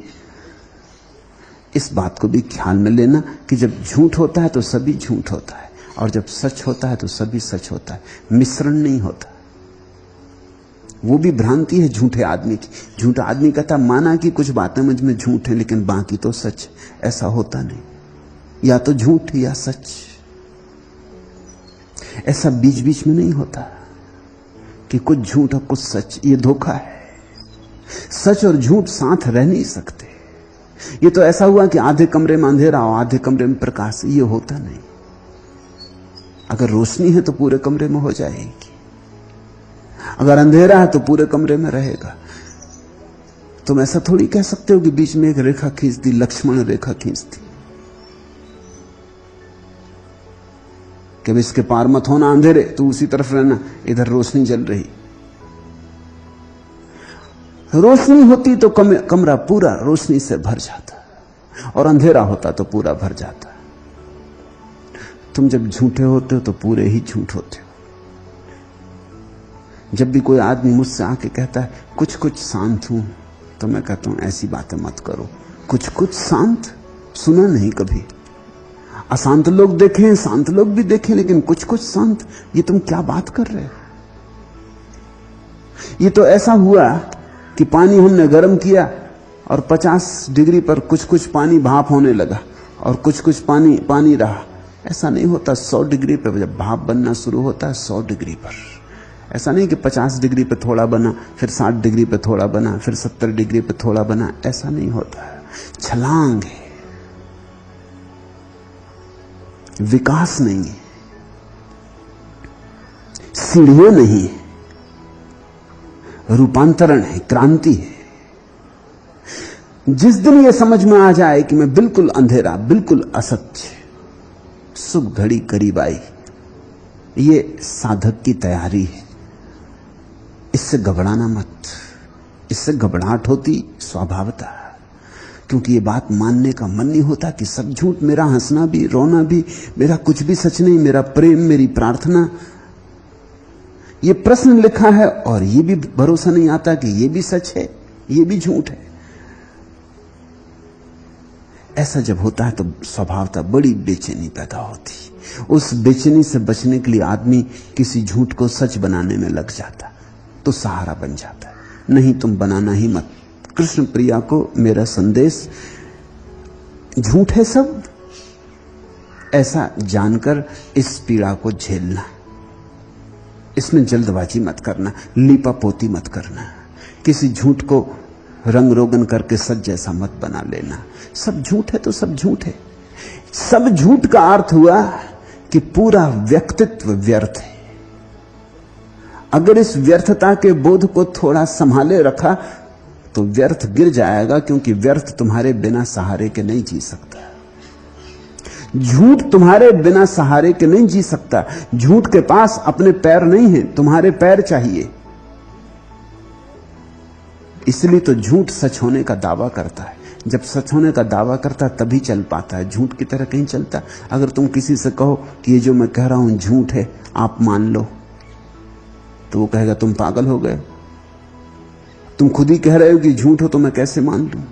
इस बात को भी ख्याल में लेना कि जब झूठ होता है तो सभी झूठ होता है, और जब सच होता है तो सभी सच होता है। मिश्रण नहीं होता। वो भी भ्रांति है झूठे आदमी की। झूठा आदमी कहता माना कि कुछ बातें मुझ में झूठ है, लेकिन बाकी तो सच। ऐसा होता नहीं, या तो झूठ या सच। ऐसा बीच बीच में नहीं होता कि कुछ झूठ और कुछ सच। ये धोखा है। सच और झूठ साथ रह नहीं सकते। ये तो ऐसा हुआ कि आधे कमरे में अंधेरा और आधे कमरे में प्रकाश। ये होता नहीं। अगर रोशनी है तो पूरे कमरे में हो जाएगी, अगर अंधेरा है तो पूरे कमरे में रहेगा। तुम ऐसा थोड़ी कह सकते हो कि बीच में एक रेखा खींच दी, लक्ष्मण रेखा खींच दी कि इसके पार मत होना अंधेरे, तू उसी तरफ रहना, इधर रोशनी जल रही। रोशनी होती तो कमरा पूरा रोशनी से भर जाता, और अंधेरा होता तो पूरा भर जाता। तुम जब झूठे होते हो तो पूरे ही झूठ होते हो। जब भी कोई आदमी मुझसे आके कहता है कुछ कुछ शांत हूं, तो मैं कहता हूं ऐसी बातें मत करो। कुछ कुछ शांत सुना नहीं कभी। अशांत लोग देखे हैं, शांत लोग भी देखे, लेकिन कुछ कुछ शांत, ये तुम क्या बात कर रहे हो? ये तो ऐसा हुआ कि पानी हमने गर्म किया और 50 डिग्री पर कुछ कुछ पानी भाप होने लगा और कुछ कुछ पानी पानी रहा। ऐसा नहीं होता। 100 डिग्री पर जब भाप बनना शुरू होता है, 100 डिग्री पर। ऐसा नहीं कि 50 डिग्री पे थोड़ा बना, फिर 60 डिग्री पे थोड़ा बना, फिर 70 डिग्री पे थोड़ा बना। ऐसा नहीं होता है। छलांग है, विकास नहीं है, सीढ़ियां नहीं है, रूपांतरण है, क्रांति है। जिस दिन यह समझ में आ जाए कि मैं बिल्कुल अंधेरा, बिल्कुल असत्य, शुभ घड़ी करीब आई, ये साधक की तैयारी है। इससे घबराना मत। इससे घबराहट होती स्वभावता, क्योंकि ये बात मानने का मन नहीं होता कि सब झूठ, मेरा हंसना भी, रोना भी, मेरा कुछ भी सच नहीं, मेरा प्रेम, मेरी प्रार्थना। ये प्रश्न लिखा है और ये भी भरोसा नहीं आता कि ये भी सच है, ये भी झूठ है। ऐसा जब होता है तो स्वभावता बड़ी बेचैनी पैदा होती। उस बेचैनी से बचने के लिए आदमी किसी झूठ को सच बनाने में लग जाता, तो सहारा बन जाता है। नहीं, तुम बनाना ही मत। कृष्ण प्रिया को मेरा संदेश, झूठ है सब, ऐसा जानकर इस पीड़ा को झेलना। इसमें जल्दबाजी मत करना, लीपापोती मत करना, किसी झूठ को रंग रोगन करके सच जैसा मत बना लेना। सब झूठ है तो सब झूठ है। सब झूठ का अर्थ हुआ कि पूरा व्यक्तित्व व्यर्थ है। अगर इस व्यर्थता के बोध को थोड़ा संभाले रखा तो व्यर्थ गिर जाएगा, क्योंकि व्यर्थ तुम्हारे बिना सहारे के नहीं जी सकता। झूठ तुम्हारे बिना सहारे के नहीं जी सकता। झूठ के पास अपने पैर नहीं हैं, तुम्हारे पैर चाहिए। इसलिए तो झूठ सच होने का दावा करता है। जब सच होने का दावा करता है तभी चल पाता है, झूठ की तरह कहीं चलता। अगर तुम किसी से कहो कि ये जो मैं कह रहा हूं झूठ है, आप मान लो, तो वो कहेगा तुम पागल हो गए। तुम खुद ही कह रहे हो कि झूठ हो, तो मैं कैसे मान लूं?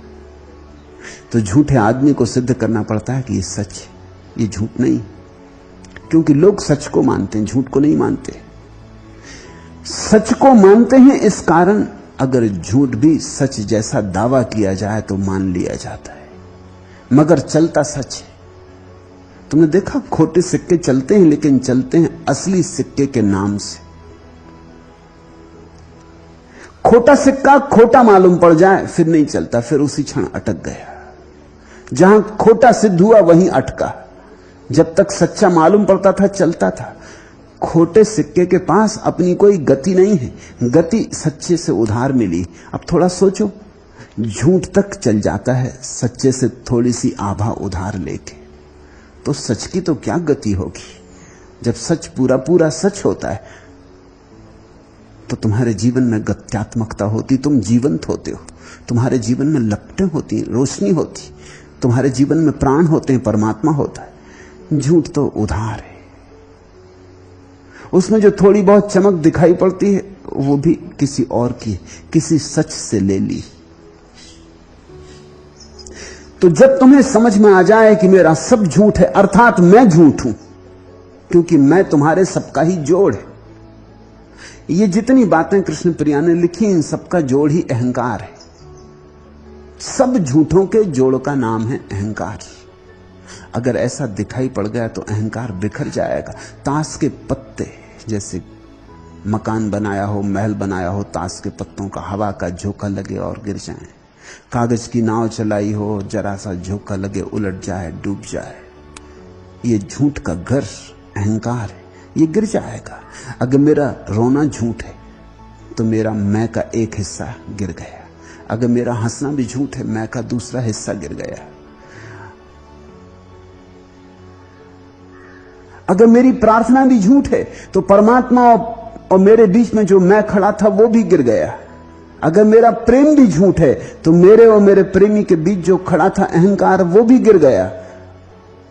तो झूठे आदमी को सिद्ध करना पड़ता है कि ये सच है, ये झूठ नहीं। क्योंकि लोग सच को मानते हैं, झूठ को नहीं मानते। सच को मानते हैं इस कारण अगर झूठ भी सच जैसा दावा किया जाए तो मान लिया जाता है, मगर चलता सच है। तुमने देखा खोटे सिक्के चलते हैं, लेकिन चलते हैं असली सिक्के के नाम से। खोटा सिक्का खोटा मालूम पड़ जाए फिर नहीं चलता, फिर उसी क्षण अटक गया। जहां खोटा सिद्ध हुआ वहीं अटका। जब तक सच्चा मालूम पड़ता था चलता था। खोटे सिक्के के पास अपनी कोई गति नहीं है, गति सच्चे से उधार मिली। अब थोड़ा सोचो, झूठ तक चल जाता है सच्चे से थोड़ी सी आभा उधार लेके, तो सच की तो क्या गति होगी। जब सच पूरा पूरा सच होता है तो तुम्हारे जीवन में गत्यात्मकता होती, तुम जीवंत होते हो, तुम्हारे जीवन में लपटें होती, रोशनी होती, तुम्हारे जीवन में प्राण होते हैं, परमात्मा होता है। झूठ तो उधार है, उसमें जो थोड़ी बहुत चमक दिखाई पड़ती है वो भी किसी और की, किसी सच से ले ली। तो जब तुम्हें समझ में आ जाए कि मेरा सब झूठ है, अर्थात मैं झूठ हूं, क्योंकि मैं तुम्हारे सबका ही जोड़ है। ये जितनी बातें कृष्ण प्रिया ने लिखी, इन सबका जोड़ ही अहंकार है। सब झूठों के जोड़ का नाम है अहंकार। अगर ऐसा दिखाई पड़ गया तो अहंकार बिखर जाएगा। ताश के पत्ते जैसे मकान बनाया हो, महल बनाया हो, ताश के पत्तों का हवा का झोंका लगे और गिर जाए। कागज की नाव चलाई हो, जरा सा झोंका लगे, उलट जाए, डूब जाए। ये झूठ का घर अहंकार है, ये गिर जाएगा। अगर मेरा रोना झूठ है तो मेरा मैं का एक हिस्सा गिर गया। अगर मेरा हंसना भी झूठ है, मैं का दूसरा हिस्सा गिर गया। अगर मेरी प्रार्थना भी झूठ है तो परमात्मा और मेरे बीच में जो मैं खड़ा था वो भी गिर गया। अगर मेरा प्रेम भी झूठ है तो मेरे और मेरे प्रेमी के बीच जो खड़ा था अहंकार, वो भी गिर गया।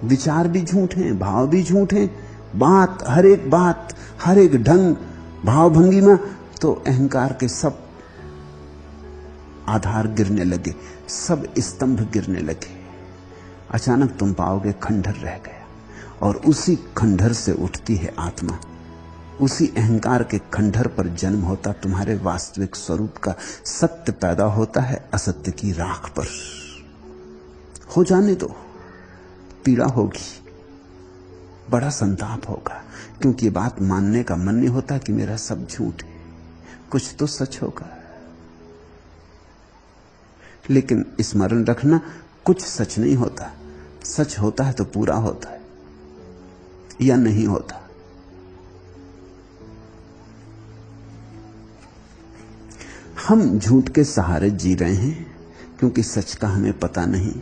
विचार भी झूठ हैं, भाव भी झूठ हैं, बात, हर एक ढंग, भाव भंगिमा, तो अहंकार के सब आधार गिरने लगे, सब स्तंभ गिरने लगे। अचानक तुम पाओगे खंडहर रह गया, और उसी खंडहर से उठती है आत्मा। उसी अहंकार के खंडहर पर जन्म होता तुम्हारे वास्तविक स्वरूप का। सत्य पैदा होता है असत्य की राख पर। हो जाने दो, पीड़ा होगी, बड़ा संताप होगा, क्योंकि ये बात मानने का मन नहीं होता कि मेरा सब झूठ है, कुछ तो सच होगा। लेकिन स्मरण रखना, कुछ सच नहीं होता। सच होता है तो पूरा होता है या नहीं होता। हम झूठ के सहारे जी रहे हैं क्योंकि सच का हमें पता नहीं,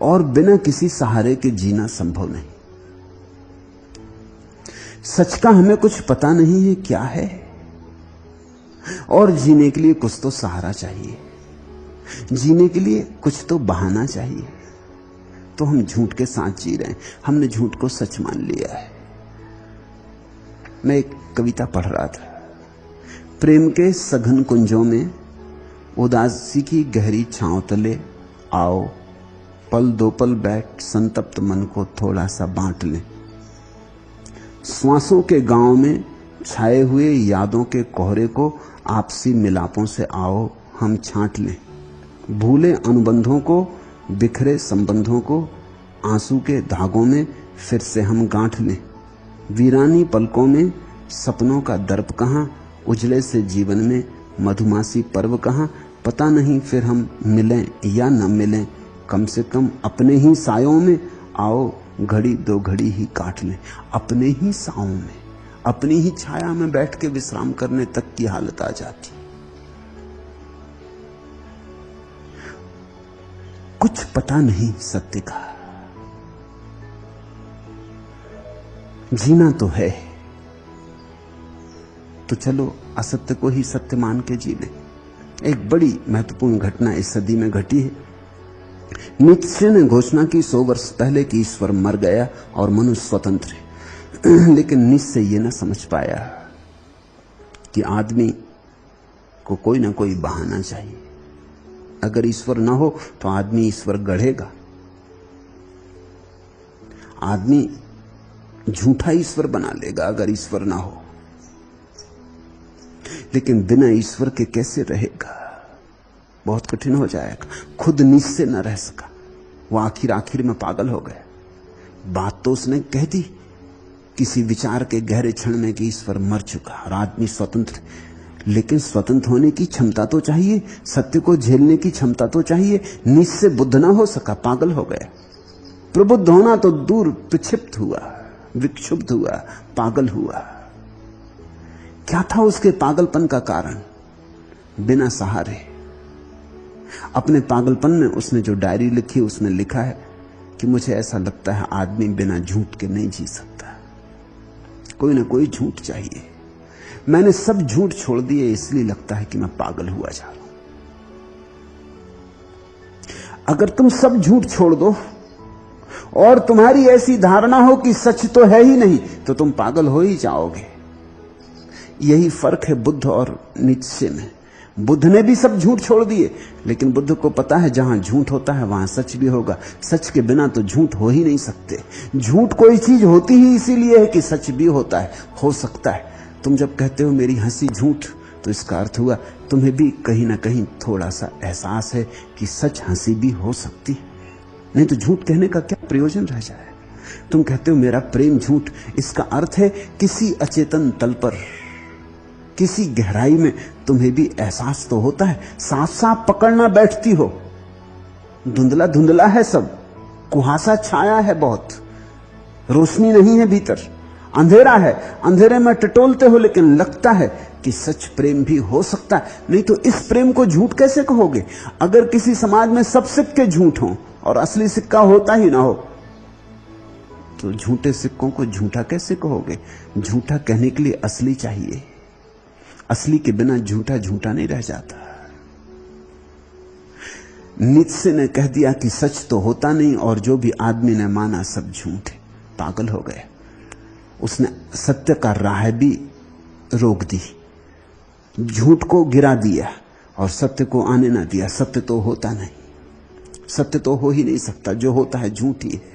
और बिना किसी सहारे के जीना संभव नहीं। सच का हमें कुछ पता नहीं है क्या है, और जीने के लिए कुछ तो सहारा चाहिए, जीने के लिए कुछ तो बहाना चाहिए। तो हम झूठ के साथ जी रहे हैं, हमने झूठ को सच मान लिया है। मैं एक कविता पढ़ रहा था। प्रेम के सघन कुंजों में उदासी की गहरी छांव तले आओ, पल दो पल बैठ संतप्त मन को थोड़ा सा बांट लें। श्वासों के गांव में छाए हुए यादों के कोहरे को आपसी मिलापों से आओ हम छांट लें। भूले अनुबंधों को, बिखरे संबंधों को आंसू के धागों में फिर से हम गांठ लें। वीरानी पलकों में सपनों का दर्प कहां, उजले से जीवन में मधुमासी पर्व कहां। पता नहीं फिर हम मिलें या न मिलें, कम से कम अपने ही सायों में आओ घड़ी दो घड़ी ही काट लें। अपने ही सायों में, अपनी ही छाया में बैठ के विश्राम करने तक की हालत आ जाती। कुछ पता नहीं सत्य का, जीना तो है, तो चलो असत्य को ही सत्य मान के जी लें। एक बड़ी महत्वपूर्ण घटना इस सदी में घटी है। नीत्शे ने घोषणा की 100 वर्ष पहले कि ईश्वर मर गया और मनुष्य स्वतंत्र है। लेकिन नीत्शे ये ना समझ पाया कि आदमी को कोई ना कोई बहाना चाहिए। अगर ईश्वर ना हो तो आदमी ईश्वर गढ़ेगा। आदमी झूठा ईश्वर बना लेगा अगर ईश्वर ना हो। लेकिन बिना ईश्वर के कैसे रहेगा? बहुत कठिन हो जाएगा। खुद नीत्शे न रह सका, वो आखिर में पागल हो गया। बात तो उसने कह दी किसी विचार के गहरे क्षण में कि ईश्वर मर चुका और आदमी स्वतंत्र। लेकिन स्वतंत्र होने की क्षमता तो चाहिए, सत्य को झेलने की क्षमता तो चाहिए। नीत्शे बुद्ध ना हो सका, पागल हो गया। प्रबुद्ध होना तो दूर, प्रक्षिप्त हुआ, विक्षुब्ध हुआ, पागल हुआ। क्या था उसके पागलपन का कारण? बिना सहारे अपने पागलपन में उसने जो डायरी लिखी उसमें लिखा है कि मुझे ऐसा लगता है आदमी बिना झूठ के नहीं जी सकता, कोई ना कोई झूठ चाहिए। मैंने सब झूठ छोड़ दिए, इसलिए लगता है कि मैं पागल हुआ जा रहा हूं। अगर तुम सब झूठ छोड़ दो और तुम्हारी ऐसी धारणा हो कि सच तो है ही नहीं, तो तुम पागल हो ही जाओगे। यही फर्क है बुद्ध और नीत्शे में। बुद्ध ने भी सब झूठ छोड़ दिए, लेकिन बुद्ध को पता है जहां झूठ होता है वहां सच भी होगा। सच के बिना तो झूठ हो ही नहीं सकते। झूठ कोई चीज होती ही इसीलिए है कि सच भी होता है, हो सकता है। तुम जब कहते हो मेरी हंसी झूठ, तो इसका अर्थ हुआ तुम्हें भी कहीं ना कहीं थोड़ा सा एहसास है कि सच हंसी भी हो सकती है। नहीं तो झूठ कहने का क्या प्रयोजन रह जाए? तुम कहते हो मेरा प्रेम झूठ, इसका अर्थ है किसी अचेतन तल पर, किसी गहराई में तुम्हें भी एहसास तो होता है। साफ साफ पकड़ना बैठती हो, धुंधला धुंधला है सब, कुहासा छाया है, बहुत रोशनी नहीं है भीतर, अंधेरा है। अंधेरे में टटोलते हो, लेकिन लगता है कि सच प्रेम भी हो सकता है। नहीं तो इस प्रेम को झूठ कैसे कहोगे? अगर किसी समाज में सब सिक्के झूठ हों और असली सिक्का होता ही ना हो, तो झूठे सिक्कों को झूठा कैसे कहोगे? झूठा कहने के लिए असली चाहिए। असली के बिना झूठा झूठा नहीं रह जाता। नीत्शे ने कह दिया कि सच तो होता नहीं और जो भी आदमी ने माना सब झूठ है। पागल हो गया। उसने सत्य का राह भी रोक दी, झूठ को गिरा दिया और सत्य को आने ना दिया। सत्य तो होता नहीं, सत्य तो हो ही नहीं सकता, जो होता है झूठ ही है।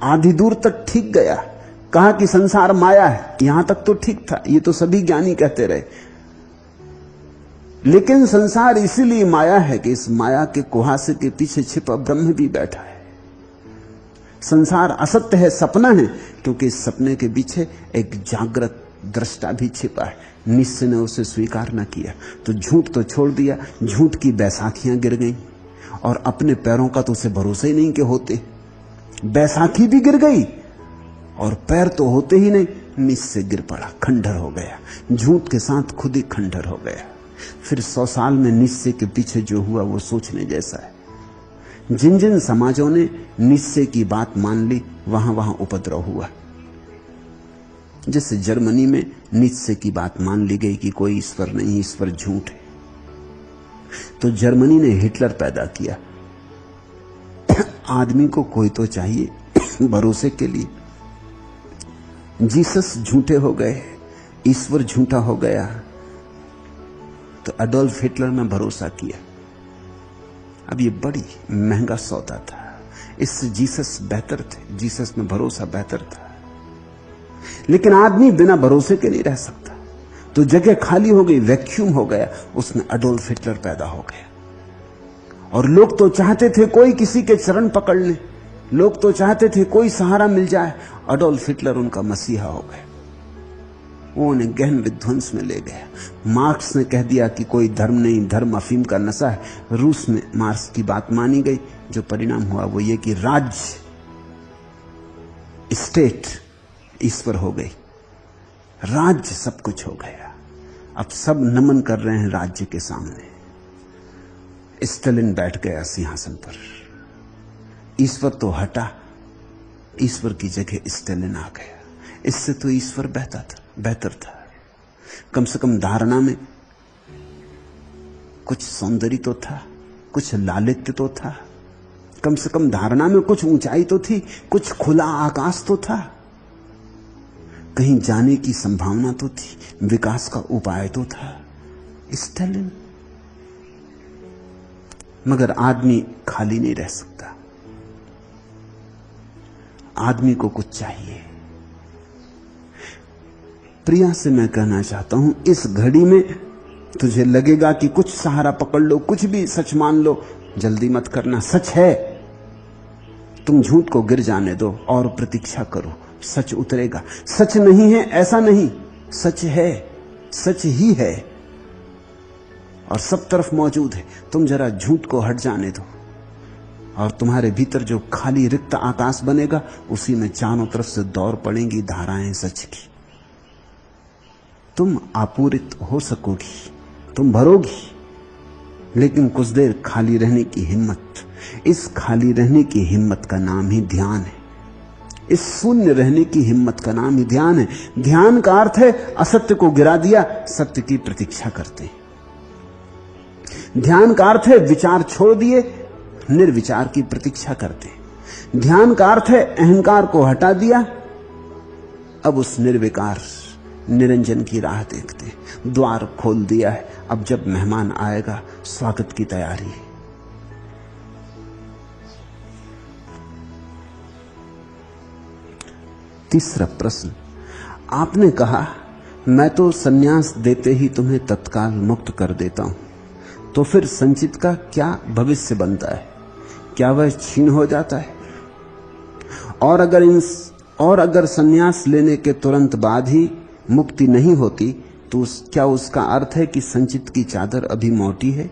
आधी दूर तक ठीक गया, कहा कि संसार माया है, यहां तक तो ठीक था, ये तो सभी ज्ञानी कहते रहे। लेकिन संसार इसीलिए माया है कि इस माया के कुहासे के पीछे छिपा ब्रह्म भी बैठा है। संसार असत्य है, सपना है, क्योंकि इस सपने के पीछे एक जागृत दृष्टा भी छिपा है। निश्चय ने उसे स्वीकार न किया तो झूठ तो छोड़ दिया, झूठ की बैसाखियां गिर गईं और अपने पैरों का तो उसे भरोसा ही नहीं कि होते। बैसाखी भी गिर गई और पैर तो होते ही नहीं, निश्चय गिर पड़ा, खंडर हो गया, झूठ के साथ खुद ही खंडर हो गया। फिर 100 साल में निश्चय के पीछे जो हुआ वो सोचने जैसा है। जिन जिन समाजों ने निश्चय की बात मान ली वहां वहां उपद्रव हुआ। जैसे जर्मनी में निश्चय की बात मान ली गई कि कोई ईश्वर नहीं, ईश्वर झूठ है, तो जर्मनी ने हिटलर पैदा किया। आदमी को कोई तो चाहिए भरोसे के लिए। जीसस झूठे हो गए, ईश्वर झूठा हो गया, तो एडोल्फ हिटलर ने भरोसा किया। अब ये बड़ी महंगा सौदा था, इससे जीसस बेहतर थे, जीसस में भरोसा बेहतर था। लेकिन आदमी बिना भरोसे के नहीं रह सकता, तो जगह खाली हो गई, वैक्यूम हो गया, उसमें एडोल्फ हिटलर पैदा हो गया। और लोग तो चाहते थे कोई किसी के चरण पकड़ ले, लोग तो चाहते थे कोई सहारा मिल जाए। एडोल्फ हिटलर उनका मसीहा हो गया, वो उन्हें गहन विध्वंस में ले गया। मार्क्स ने कह दिया कि कोई धर्म नहीं, धर्म अफीम का नशा है। रूस में मार्क्स की बात मानी गई, जो परिणाम हुआ वो ये कि राज्य, स्टेट ईश्वर हो गई, राज्य सब कुछ हो गया। अब सब नमन कर रहे हैं राज्य के सामने। स्टालिन बैठ गया सिंहासन पर, ईश्वर तो हटा, ईश्वर की जगह स्टालिन आ गया। इससे तो ईश्वर बेहतर था। कम से कम धारणा में कुछ सौंदर्य तो था, कुछ लालित्य तो था, कम से कम धारणा में कुछ ऊंचाई तो थी, कुछ खुला आकाश तो था, कहीं जाने की संभावना तो थी, विकास का उपाय तो था। स्टालिन। मगर आदमी खाली नहीं रह सकता, आदमी को कुछ चाहिए। प्रिया से मैं कहना चाहता हूं, इस घड़ी में तुझे लगेगा कि कुछ सहारा पकड़ लो, कुछ भी सच मान लो, जल्दी मत करना। सच है, तुम झूठ को गिर जाने दो और प्रतीक्षा करो, सच उतरेगा। सच नहीं है ऐसा नहीं, सच है, सच ही है और सब तरफ मौजूद है। तुम जरा झूठ को हट जाने दो और तुम्हारे भीतर जो खाली रिक्त आकाश बनेगा, उसी में चारों तरफ से दौड़ पड़ेंगी धाराएं सच की। तुम आपूरित हो सकोगी, तुम भरोगी, लेकिन कुछ देर खाली रहने की हिम्मत, इस खाली रहने की हिम्मत का नाम ही ध्यान है। इस शून्य रहने की हिम्मत का नाम ही ध्यान है। ध्यान का अर्थ है असत्य को गिरा दिया, सत्य की प्रतीक्षा करते। ध्यान का अर्थ है विचार छोड़ दिए, निर्विचार की प्रतीक्षा करते। ध्यान का अर्थ है अहंकार को हटा दिया, अब उस निर्विकार निरंजन की राह देखते। द्वार खोल दिया है, अब जब मेहमान आएगा स्वागत की तैयारी है। तीसरा प्रश्न, आपने कहा मैं तो सन्यास देते ही तुम्हें तत्काल मुक्त कर देता हूं, तो फिर संचित का क्या भविष्य बनता है? क्या वह छीन हो जाता है? और अगर सन्यास लेने के तुरंत बाद ही मुक्ति नहीं होती, तो क्या उसका अर्थ है कि संचित की चादर अभी मोटी है?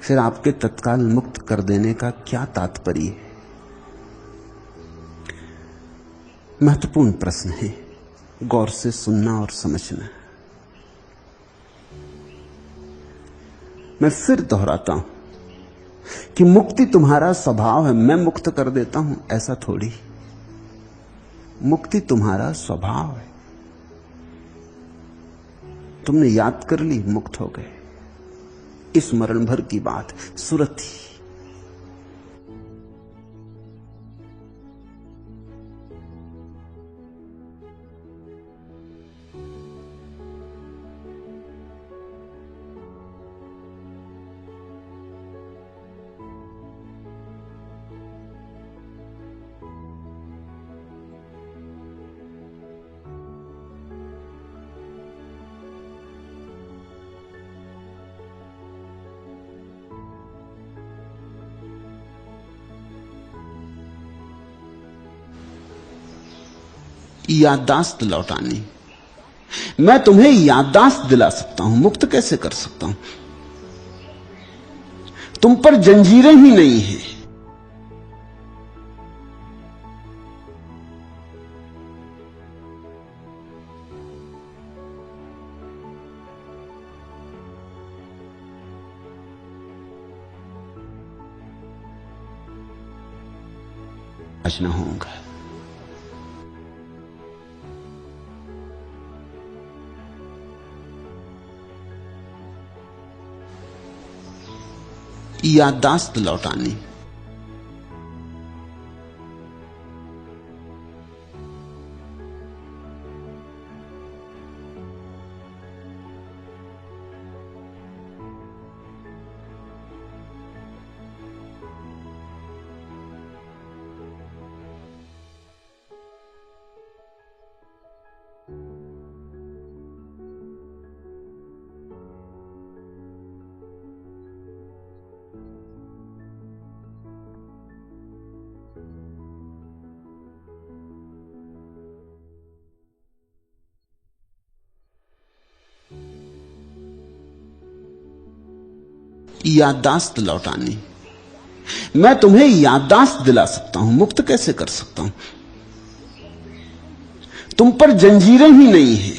फिर आपके तत्काल मुक्त कर देने का क्या तात्पर्य है? महत्वपूर्ण प्रश्न है, गौर से सुनना और समझना। मैं फिर दोहराता हूं कि मुक्ति तुम्हारा स्वभाव है, मैं मुक्त कर देता हूं ऐसा थोड़ी। मुक्ति तुम्हारा स्वभाव है। तुमने याद कर ली, मुक्त हो गए। स्मरण भर की बात, सुरति। याददाश्त लौटानी। मैं तुम्हें याददाश्त दिला सकता हूं, मुक्त कैसे कर सकता हूं? तुम पर जंजीरें ही नहीं हैं। आज ना होगा। याददाश्त लौटानी। याददाश्त लौटानी। मैं तुम्हें याददाश्त दिला सकता हूं, मुक्त कैसे कर सकता हूं? तुम पर जंजीरें ही नहीं हैं।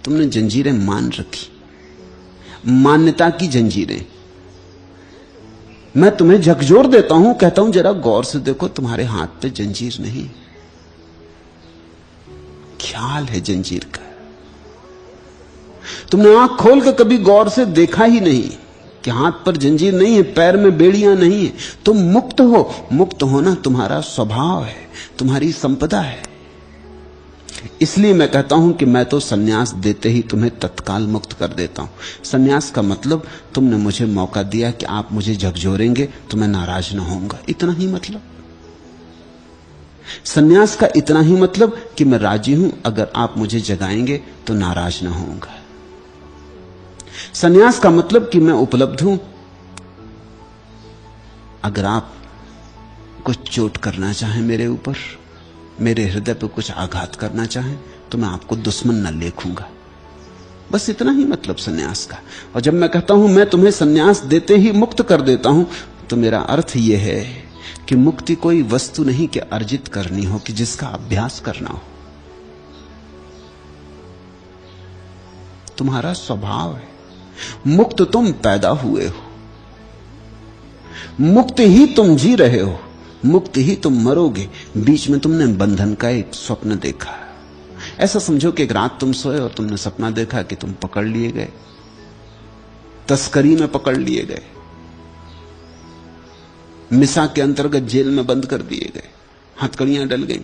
तुमने जंजीरें मान रखी, मान्यता की जंजीरें। मैं तुम्हें झकझोर देता हूं, कहता हूं जरा गौर से देखो, तुम्हारे हाथ पे जंजीर नहीं, ख्याल है जंजीर का। तुमने आंख खोल के कभी गौर से देखा ही नहीं कि हाथ पर जंजीर नहीं है, पैर में बेड़ियां नहीं है। तुम मुक्त हो। मुक्त होना तुम्हारा स्वभाव है, तुम्हारी संपदा है। इसलिए मैं कहता हूं कि मैं तो सन्यास देते ही तुम्हें तत्काल मुक्त कर देता हूं। सन्यास का मतलब, तुमने मुझे मौका दिया कि आप मुझे झकझोरेंगे तो मैं नाराज ना होऊंगा, इतना ही मतलब। सन्यास का इतना ही मतलब कि मैं राजी हूं, अगर आप मुझे जगाएंगे तो नाराज ना होऊंगा। सन्यास का मतलब कि मैं उपलब्ध हूं, अगर आप कुछ चोट करना चाहें मेरे ऊपर, मेरे हृदय पर कुछ आघात करना चाहें, तो मैं आपको दुश्मन न लेखूंगा। बस इतना ही मतलब सन्यास का। और जब मैं कहता हूं मैं तुम्हें सन्यास देते ही मुक्त कर देता हूं, तो मेरा अर्थ यह है कि मुक्ति कोई वस्तु नहीं कि अर्जित करनी हो, कि जिसका अभ्यास करना हो। तुम्हारा स्वभाव है। मुक्त तुम पैदा हुए हो, मुक्त ही तुम जी रहे हो, मुक्त ही तुम मरोगे। बीच में तुमने बंधन का एक स्वप्न देखा। ऐसा समझो कि एक रात तुम सोए और तुमने सपना देखा कि तुम पकड़ लिए गए, तस्करी में पकड़ लिए गए, मिसा के अंतर्गत जेल में बंद कर दिए गए, हथकड़ियां डल गई।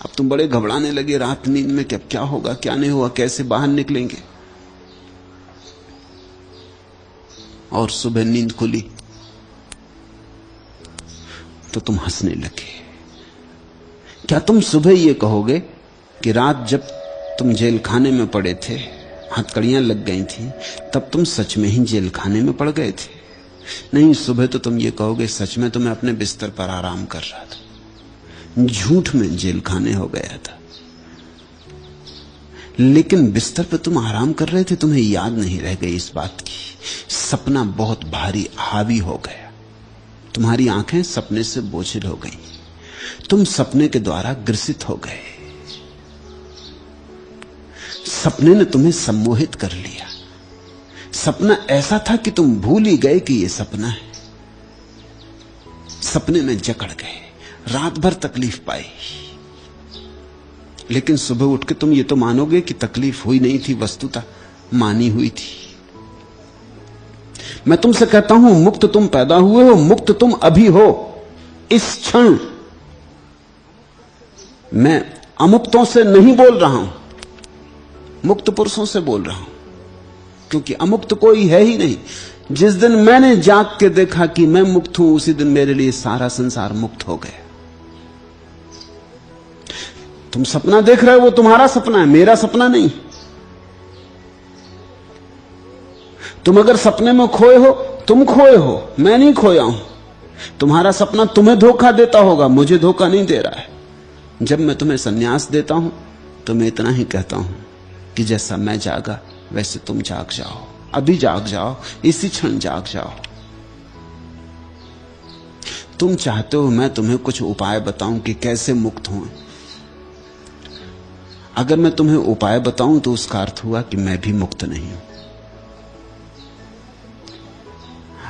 अब तुम बड़े घबराने लगे रात नींद में कि अब क्या होगा, क्या नहीं हुआ, कैसे बाहर निकलेंगे। और सुबह नींद खुली तो तुम हंसने लगे। क्या तुम सुबह यह कहोगे कि रात जब तुम जेल खाने में पड़े थे, हथकड़ियां लग गई थी, तब तुम सच में ही जेल खाने में पड़ गए थे? नहीं, सुबह तो तुम ये कहोगे सच में तो मैं अपने बिस्तर पर आराम कर रहा था, झूठ में जेल खाने हो गया था। लेकिन बिस्तर पर तुम आराम कर रहे थे, तुम्हें याद नहीं रह गई इस बात की। सपना बहुत भारी हावी हो गया, तुम्हारी आंखें सपने से बोझिल हो गई, तुम सपने के द्वारा ग्रसित हो गए। सपने ने तुम्हें सम्मोहित कर लिया। सपना ऐसा था कि तुम भूल ही गए कि यह सपना है। सपने में जकड़ गए, रात भर तकलीफ पाई, लेकिन सुबह उठ के तुम ये तो मानोगे कि तकलीफ हुई नहीं थी, वस्तुतः मानी हुई थी। मैं तुमसे कहता हूं मुक्त तुम पैदा हुए हो, मुक्त तुम अभी हो, इस क्षण। मैं अमुक्तों से नहीं बोल रहा हूं, मुक्त पुरुषों से बोल रहा हूं, क्योंकि अमुक्त कोई है ही नहीं। जिस दिन मैंने जाग के देखा कि मैं मुक्त हूं, उसी दिन मेरे लिए सारा संसार मुक्त हो गया। तुम सपना देख रहे हो, वो तुम्हारा सपना है, मेरा सपना नहीं। तुम अगर सपने में खोए हो, तुम खोए हो, मैं नहीं खोया हूं। तुम्हारा सपना तुम्हें धोखा देता होगा, मुझे धोखा नहीं दे रहा है। जब मैं तुम्हें संन्यास देता हूं तो मैं इतना ही कहता हूं कि जैसा मैं जागा वैसे तुम जाग जाओ, अभी जाग जाओ, इसी क्षण जाग जाओ। तुम चाहते हो मैं तुम्हें कुछ उपाय बताऊं कि कैसे मुक्त हों। अगर मैं तुम्हें उपाय बताऊं तो उसका अर्थ हुआ कि मैं भी मुक्त नहीं हूं।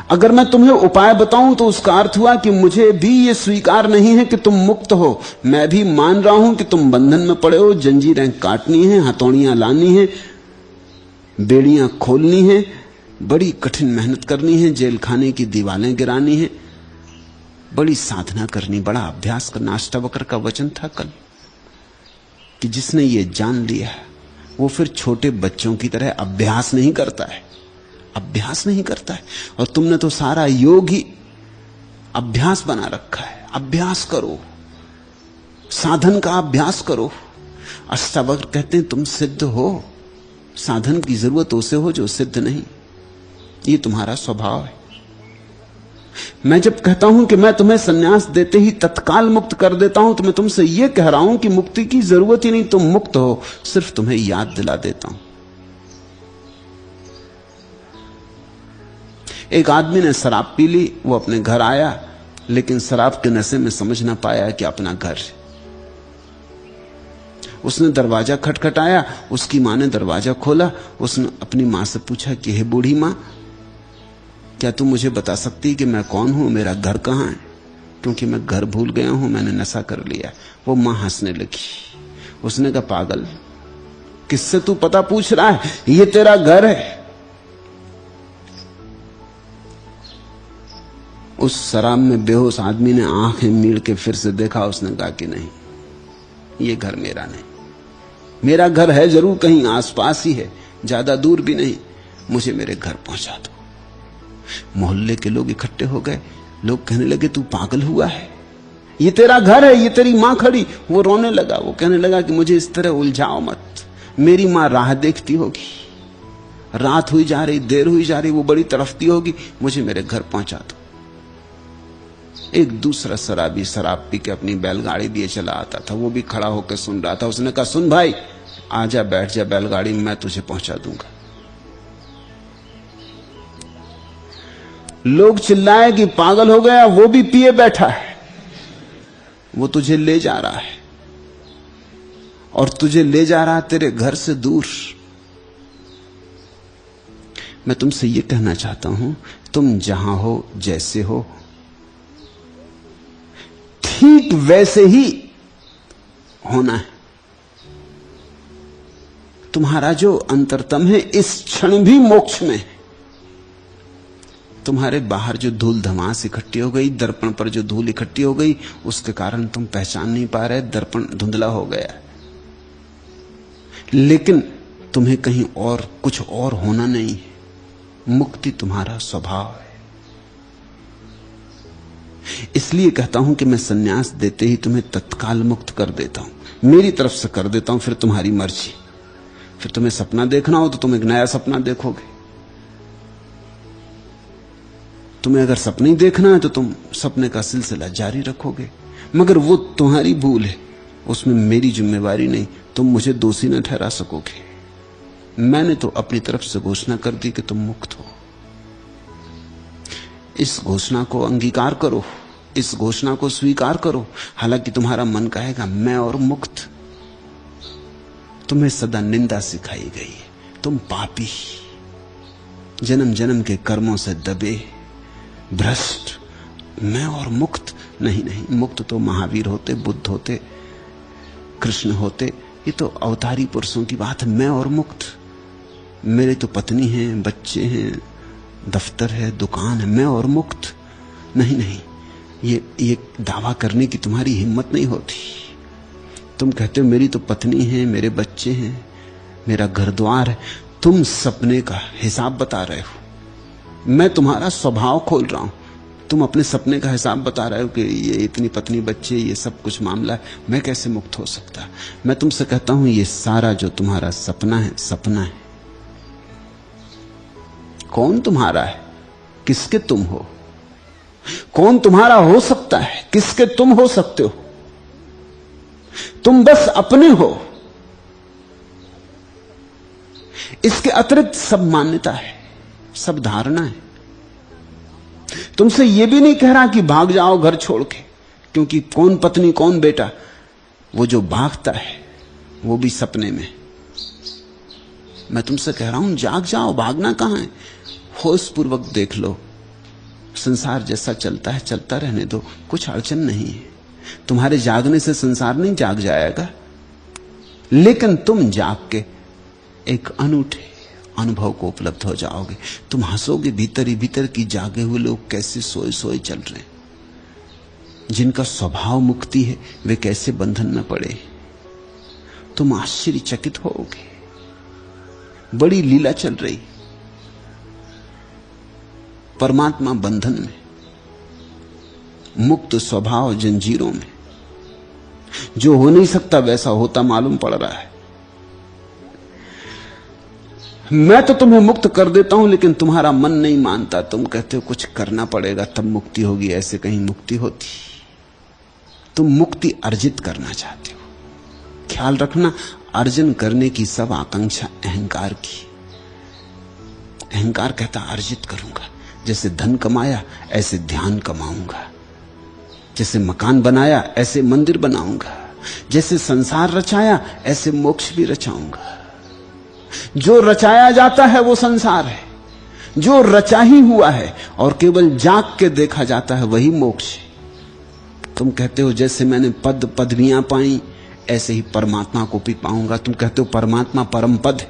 अगर मैं तुम्हें उपाय बताऊं तो उसका अर्थ हुआ कि मुझे भी यह स्वीकार नहीं है कि तुम मुक्त हो। मैं भी मान रहा हूं कि तुम बंधन में पड़े हो, जंजीरें काटनी हैं, हथौड़ियां लानी हैं, बेड़ियां खोलनी हैं, बड़ी कठिन मेहनत करनी है, जेल खाने की दीवारें गिरानी है, बड़ी साधना करनी, बड़ा अभ्यास करना। अष्टावक्र का वचन था कल कि जिसने ये जान लिया वो फिर छोटे बच्चों की तरह अभ्यास नहीं करता है, अभ्यास नहीं करता है। और तुमने तो सारा योग ही अभ्यास बना रखा है। अभ्यास करो, साधन का अभ्यास करो। अष्टावक्र कहते हैं तुम सिद्ध हो, साधन की जरूरत उसे हो जो सिद्ध नहीं। ये तुम्हारा स्वभाव है। मैं जब कहता हूं कि मैं तुम्हें संन्यास देते ही तत्काल मुक्त कर देता हूं, तो मैं तुमसे यह कह रहा हूं कि मुक्ति की जरूरत ही नहीं, तुम मुक्त हो, सिर्फ तुम्हें याद दिला देता हूं। एक आदमी ने शराब पी ली, वो अपने घर आया, लेकिन शराब के नशे में समझ ना पाया कि अपना घर। उसने दरवाजा खटखटाया, उसकी मां ने दरवाजा खोला। उसने अपनी मां से पूछा कि हे बूढ़ी मां, क्या तू मुझे बता सकती कि मैं कौन हूं, मेरा घर कहां है, क्योंकि मैं घर भूल गया हूं, मैंने नशा कर लिया। वो मां हंसने लगी। उसने कहा पागल, किससे तू पता पूछ रहा है, ये तेरा घर है। उस शराब में बेहोश आदमी ने आंखें मीड़ के फिर से देखा। उसने कहा कि नहीं, ये घर मेरा नहीं। मेरा घर है जरूर, कहीं आसपास ही है, ज्यादा दूर भी नहीं, मुझे मेरे घर पहुंचा दो। मोहल्ले के लोग इकट्ठे हो गए। लोग कहने लगे तू पागल हुआ है, ये तेरा घर है, ये तेरी मां खड़ी। वो रोने लगा। वो कहने लगा कि मुझे इस तरह उलझाओ मत, मेरी मां राह देखती होगी, रात हुई जा रही, देर हुई जा रही, वो बड़ी तड़फती होगी, मुझे मेरे घर पहुंचा दो। एक दूसरा शराबी शराब पी के अपनी बैलगाड़ी दिए चला आता था, वो भी खड़ा होकर सुन रहा था। उसने कहा सुन भाई, आजा बैठ जा बैलगाड़ी में, मैं तुझे पहुंचा दूंगा। लोग चिल्लाए कि पागल हो गया, वो भी पिए बैठा है, वो तुझे ले जा रहा है, और तुझे ले जा रहा तेरे घर से दूर। मैं तुमसे ये कहना चाहता हूं, तुम जहां हो, जैसे हो, ठीक वैसे ही होना है। तुम्हारा जो अंतरतम है इस क्षण भी मोक्ष में है। तुम्हारे बाहर जो धूल धमास इकट्ठी हो गई, दर्पण पर जो धूल इकट्ठी हो गई, उसके कारण तुम पहचान नहीं पा रहे, दर्पण धुंधला हो गया। लेकिन तुम्हें कहीं और कुछ और होना नहीं है। मुक्ति तुम्हारा स्वभाव है। इसलिए कहता हूं कि मैं संन्यास देते ही तुम्हें तत्काल मुक्त कर देता हूं, मेरी तरफ से कर देता हूं, फिर तुम्हारी मर्जी। फिर तुम्हें सपना देखना हो तो तुम एक नया सपना देखोगे। तुम्हें अगर सपने ही देखना है तो तुम सपने का सिलसिला जारी रखोगे, मगर वो तुम्हारी भूल है, उसमें मेरी जिम्मेवारी नहीं। तुम मुझे दोषी न ठहरा सकोगे। मैंने तो अपनी तरफ से घोषणा कर दी कि तुम मुक्त हो। इस घोषणा को अंगीकार करो, इस घोषणा को स्वीकार करो। हालांकि तुम्हारा मन कहेगा मैं और मुक्त। तुम्हें सदा निंदा सिखाई गई है, तुम पापी, जन्म जन्म के कर्मों से दबे, भ्रष्ट। मैं और मुक्त नहीं, नहीं, मुक्त तो महावीर होते, बुद्ध होते, कृष्ण होते, ये तो अवतारी पुरुषों की बात है। मैं और मुक्त, मेरे तो पत्नी है, बच्चे हैं, दफ्तर है, दुकान है, मैं और मुक्त। नहीं नहीं, ये दावा करने की तुम्हारी हिम्मत नहीं होती। तुम कहते हो मेरी तो पत्नी है, मेरे बच्चे हैं, मेरा घर द्वार है। तुम सपने का हिसाब बता रहे हो, मैं तुम्हारा स्वभाव खोल रहा हूं। तुम अपने सपने का हिसाब बता रहे हो कि ये इतनी पत्नी, बच्चे, ये सब कुछ मामला है, मैं कैसे मुक्त हो सकता। मैं तुमसे कहता हूं ये सारा जो तुम्हारा सपना है, सपना है। कौन तुम्हारा है, किसके तुम हो? कौन तुम्हारा हो सकता है, किसके तुम हो सकते हो? तुम बस अपने हो। इसके अतिरिक्त सब मान्यता है, सब धारणा है। तुमसे यह भी नहीं कह रहा कि भाग जाओ घर छोड़ के, क्योंकि कौन पत्नी कौन बेटा, वो जो भागता है वो भी सपने में। मैं तुमसे कह रहा हूं जाग जाओ, भागना कहां है? होश पूर्वक देख लो, संसार जैसा चलता है चलता रहने दो, कुछ अड़चन नहीं है। तुम्हारे जागने से संसार नहीं जाग जाएगा, लेकिन तुम जाग के एक अनूठे अनुभव को उपलब्ध हो जाओगे। तुम हंसोगे, भीतर ही भीतर की जागे हुए लोग कैसे सोए सोए चल रहे हैं, जिनका स्वभाव मुक्ति है वे कैसे बंधन में पड़े। तुम आश्चर्यचकित होगे, बड़ी लीला चल रही। परमात्मा बंधन में, मुक्त स्वभाव जंजीरों में। जो हो नहीं सकता वैसा होता मालूम पड़ रहा है। मैं तो तुम्हें मुक्त कर देता हूं, लेकिन तुम्हारा मन नहीं मानता। तुम कहते हो कुछ करना पड़ेगा तब मुक्ति होगी। ऐसे कहीं मुक्ति होती? तुम मुक्ति अर्जित करना चाहते हो। ख्याल रखना, अर्जन करने की सब आकांक्षा अहंकार की। अहंकार कहता अर्जित करूंगा, जैसे धन कमाया ऐसे ध्यान कमाऊंगा, जैसे मकान बनाया ऐसे मंदिर बनाऊंगा, जैसे संसार रचाया ऐसे मोक्ष भी रचाऊंगा। जो रचाया जाता है वो संसार है, जो रचा ही हुआ है और केवल जाग के देखा जाता है वही मोक्ष है। तुम कहते हो जैसे मैंने पद पदवियां पाई ऐसे ही परमात्मा को भी पाऊंगा। तुम कहते हो परमात्मा परम पद है,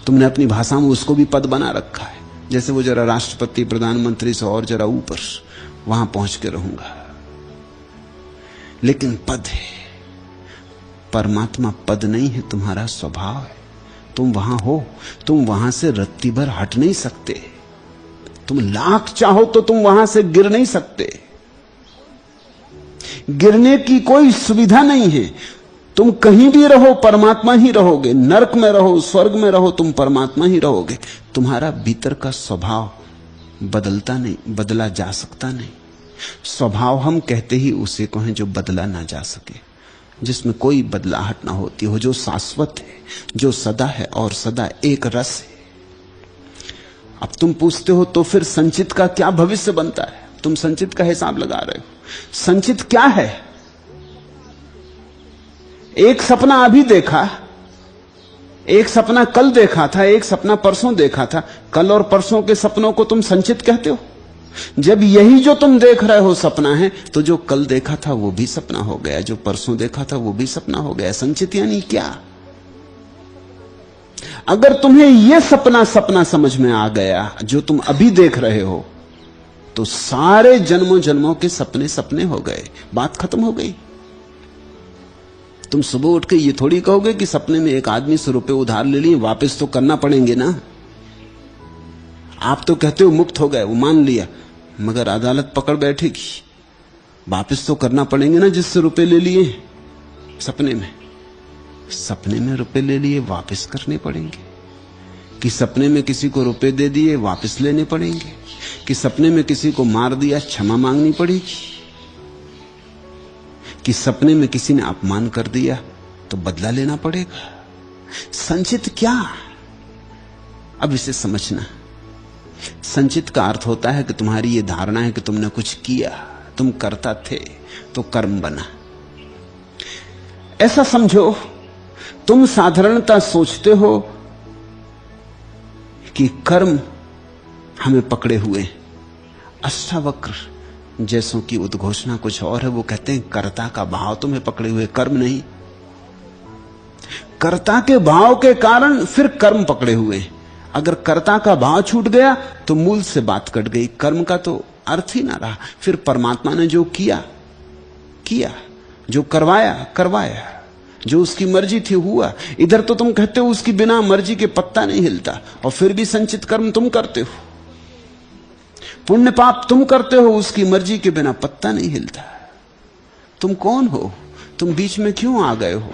तुमने अपनी भाषा में उसको भी पद बना रखा है, जैसे वो जरा राष्ट्रपति प्रधानमंत्री से और जरा ऊपर, वहां पहुंच के रहूंगा। लेकिन पद है, परमात्मा पद नहीं है, तुम्हारा स्वभाव है। तुम वहां हो, तुम वहां से रत्ती भर हट नहीं सकते। तुम लाख चाहो तो तुम वहां से गिर नहीं सकते। गिरने की कोई सुविधा नहीं है। तुम कहीं भी रहो परमात्मा ही रहोगे, नरक में रहो स्वर्ग में रहो तुम परमात्मा ही रहोगे। तुम्हारा भीतर का स्वभाव बदलता नहीं, बदला जा सकता नहीं। स्वभाव हम कहते ही उसे को है जो बदला ना जा सके, जिसमें कोई बदलाहट ना होती हो, जो शाश्वत है, जो सदा है और सदा एक रस है। अब तुम पूछते हो तो फिर संचित का क्या भविष्य बनता है? तुम संचित का हिसाब लगा रहे हो। संचित क्या है? एक सपना अभी देखा, एक सपना कल देखा था, एक सपना परसों देखा था। कल और परसों के सपनों को तुम संचित कहते हो? जब यही जो तुम देख रहे हो सपना है, तो जो कल देखा था वो भी सपना हो गया, जो परसों देखा था वो भी सपना हो गया। संचित यानी क्या? अगर तुम्हें यह सपना सपना समझ में आ गया जो तुम अभी देख रहे हो, तो सारे जन्मों जन्मों के सपने सपने हो गए, बात खत्म हो गई। तुम सुबह उठ के ये थोड़ी कहोगे कि सपने में एक आदमी से रुपए उधार ले लिए, वापस तो करना पड़ेंगे ना। आप तो कहते हो मुक्त हो गए, वो मान लिया, मगर अदालत पकड़ बैठेगी, वापस तो करना पड़ेंगे ना जिससे रुपए ले लिए। सपने में रुपए ले लिए वापस करने पड़ेंगे, कि सपने में किसी को रुपए दे दिए वापस लेने पड़ेंगे, कि सपने में किसी को मार दिया क्षमा मांगनी पड़ेगी, कि सपने में किसी ने अपमान कर दिया तो बदला लेना पड़ेगा। संचित क्या? अब इसे समझना। संचित का अर्थ होता है कि तुम्हारी यह धारणा है कि तुमने कुछ किया, तुम करता थे तो कर्म बना। ऐसा समझो, तुम साधारणतः सोचते हो कि कर्म हमें पकड़े हुए। अष्टावक्र जैसों की उद्घोषणा कुछ और है, वो कहते हैं कर्ता का भाव तुम्हें पकड़े हुए, कर्म नहीं। कर्ता के भाव के कारण फिर कर्म पकड़े हुए हैं। अगर कर्ता का भाव छूट गया तो मूल से बात कट गई, कर्म का तो अर्थ ही ना रहा। फिर परमात्मा ने जो किया किया, जो करवाया करवाया, जो उसकी मर्जी थी हुआ। इधर तो तुम कहते हो उसकी बिना मर्जी के पत्ता नहीं हिलता, और फिर भी संचित कर्म तुम करते हो, पुण्य पाप तुम करते हो, उसकी मर्जी के बिना पत्ता नहीं हिलता। तुम कौन हो? तुम बीच में क्यों आ गए हो?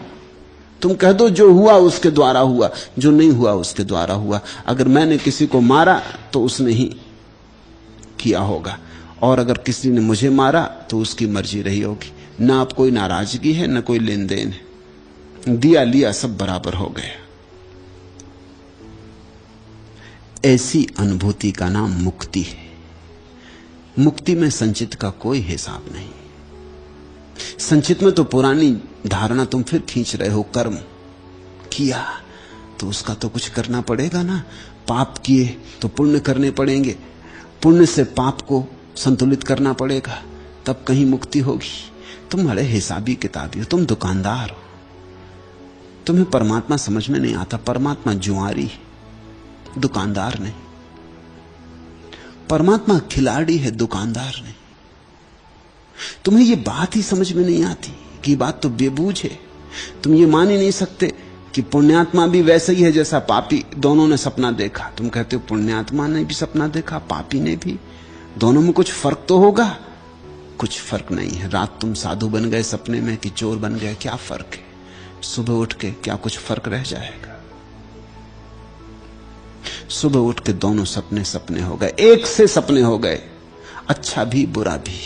तुम कह दो जो हुआ उसके द्वारा हुआ, जो नहीं हुआ उसके द्वारा हुआ। अगर मैंने किसी को मारा तो उसने ही किया होगा, और अगर किसी ने मुझे मारा तो उसकी मर्जी रही होगी। ना अब कोई नाराजगी है, ना कोई लेन देन है, दिया लिया सब बराबर हो गया। ऐसी अनुभूति का नाम मुक्ति है। मुक्ति में संचित का कोई हिसाब नहीं। संचित में तो पुरानी धारणा तुम फिर खींच रहे हो। कर्म किया तो उसका तो कुछ करना पड़ेगा ना, पाप किए तो पुण्य करने पड़ेंगे, पुण्य से पाप को संतुलित करना पड़ेगा, तब कहीं मुक्ति होगी। तुम बड़े हिसाबी किताबी हो, तुम दुकानदार हो, तुम्हें परमात्मा समझ में नहीं आता। परमात्मा जुआरी है, दुकानदार नहीं। परमात्मा खिलाड़ी है, दुकानदार नहीं। तुम्हें यह बात ही समझ में नहीं आती कि बात तो बेबूझ है। तुम ये मान ही नहीं सकते कि पुण्यात्मा भी वैसे ही है जैसा पापी। दोनों ने सपना देखा, तुम कहते हो पुण्यात्मा ने भी सपना देखा, पापी ने भी। दोनों में कुछ फर्क तो होगा? कुछ फर्क नहीं है। रात तुम साधु बन गए सपने में कि चोर बन गए, क्या फर्क है? सुबह उठ के क्या कुछ फर्क रह जाएगा? सुबह उठ के दोनों सपने सपने हो गए, एक से सपने हो गए, अच्छा भी बुरा भी।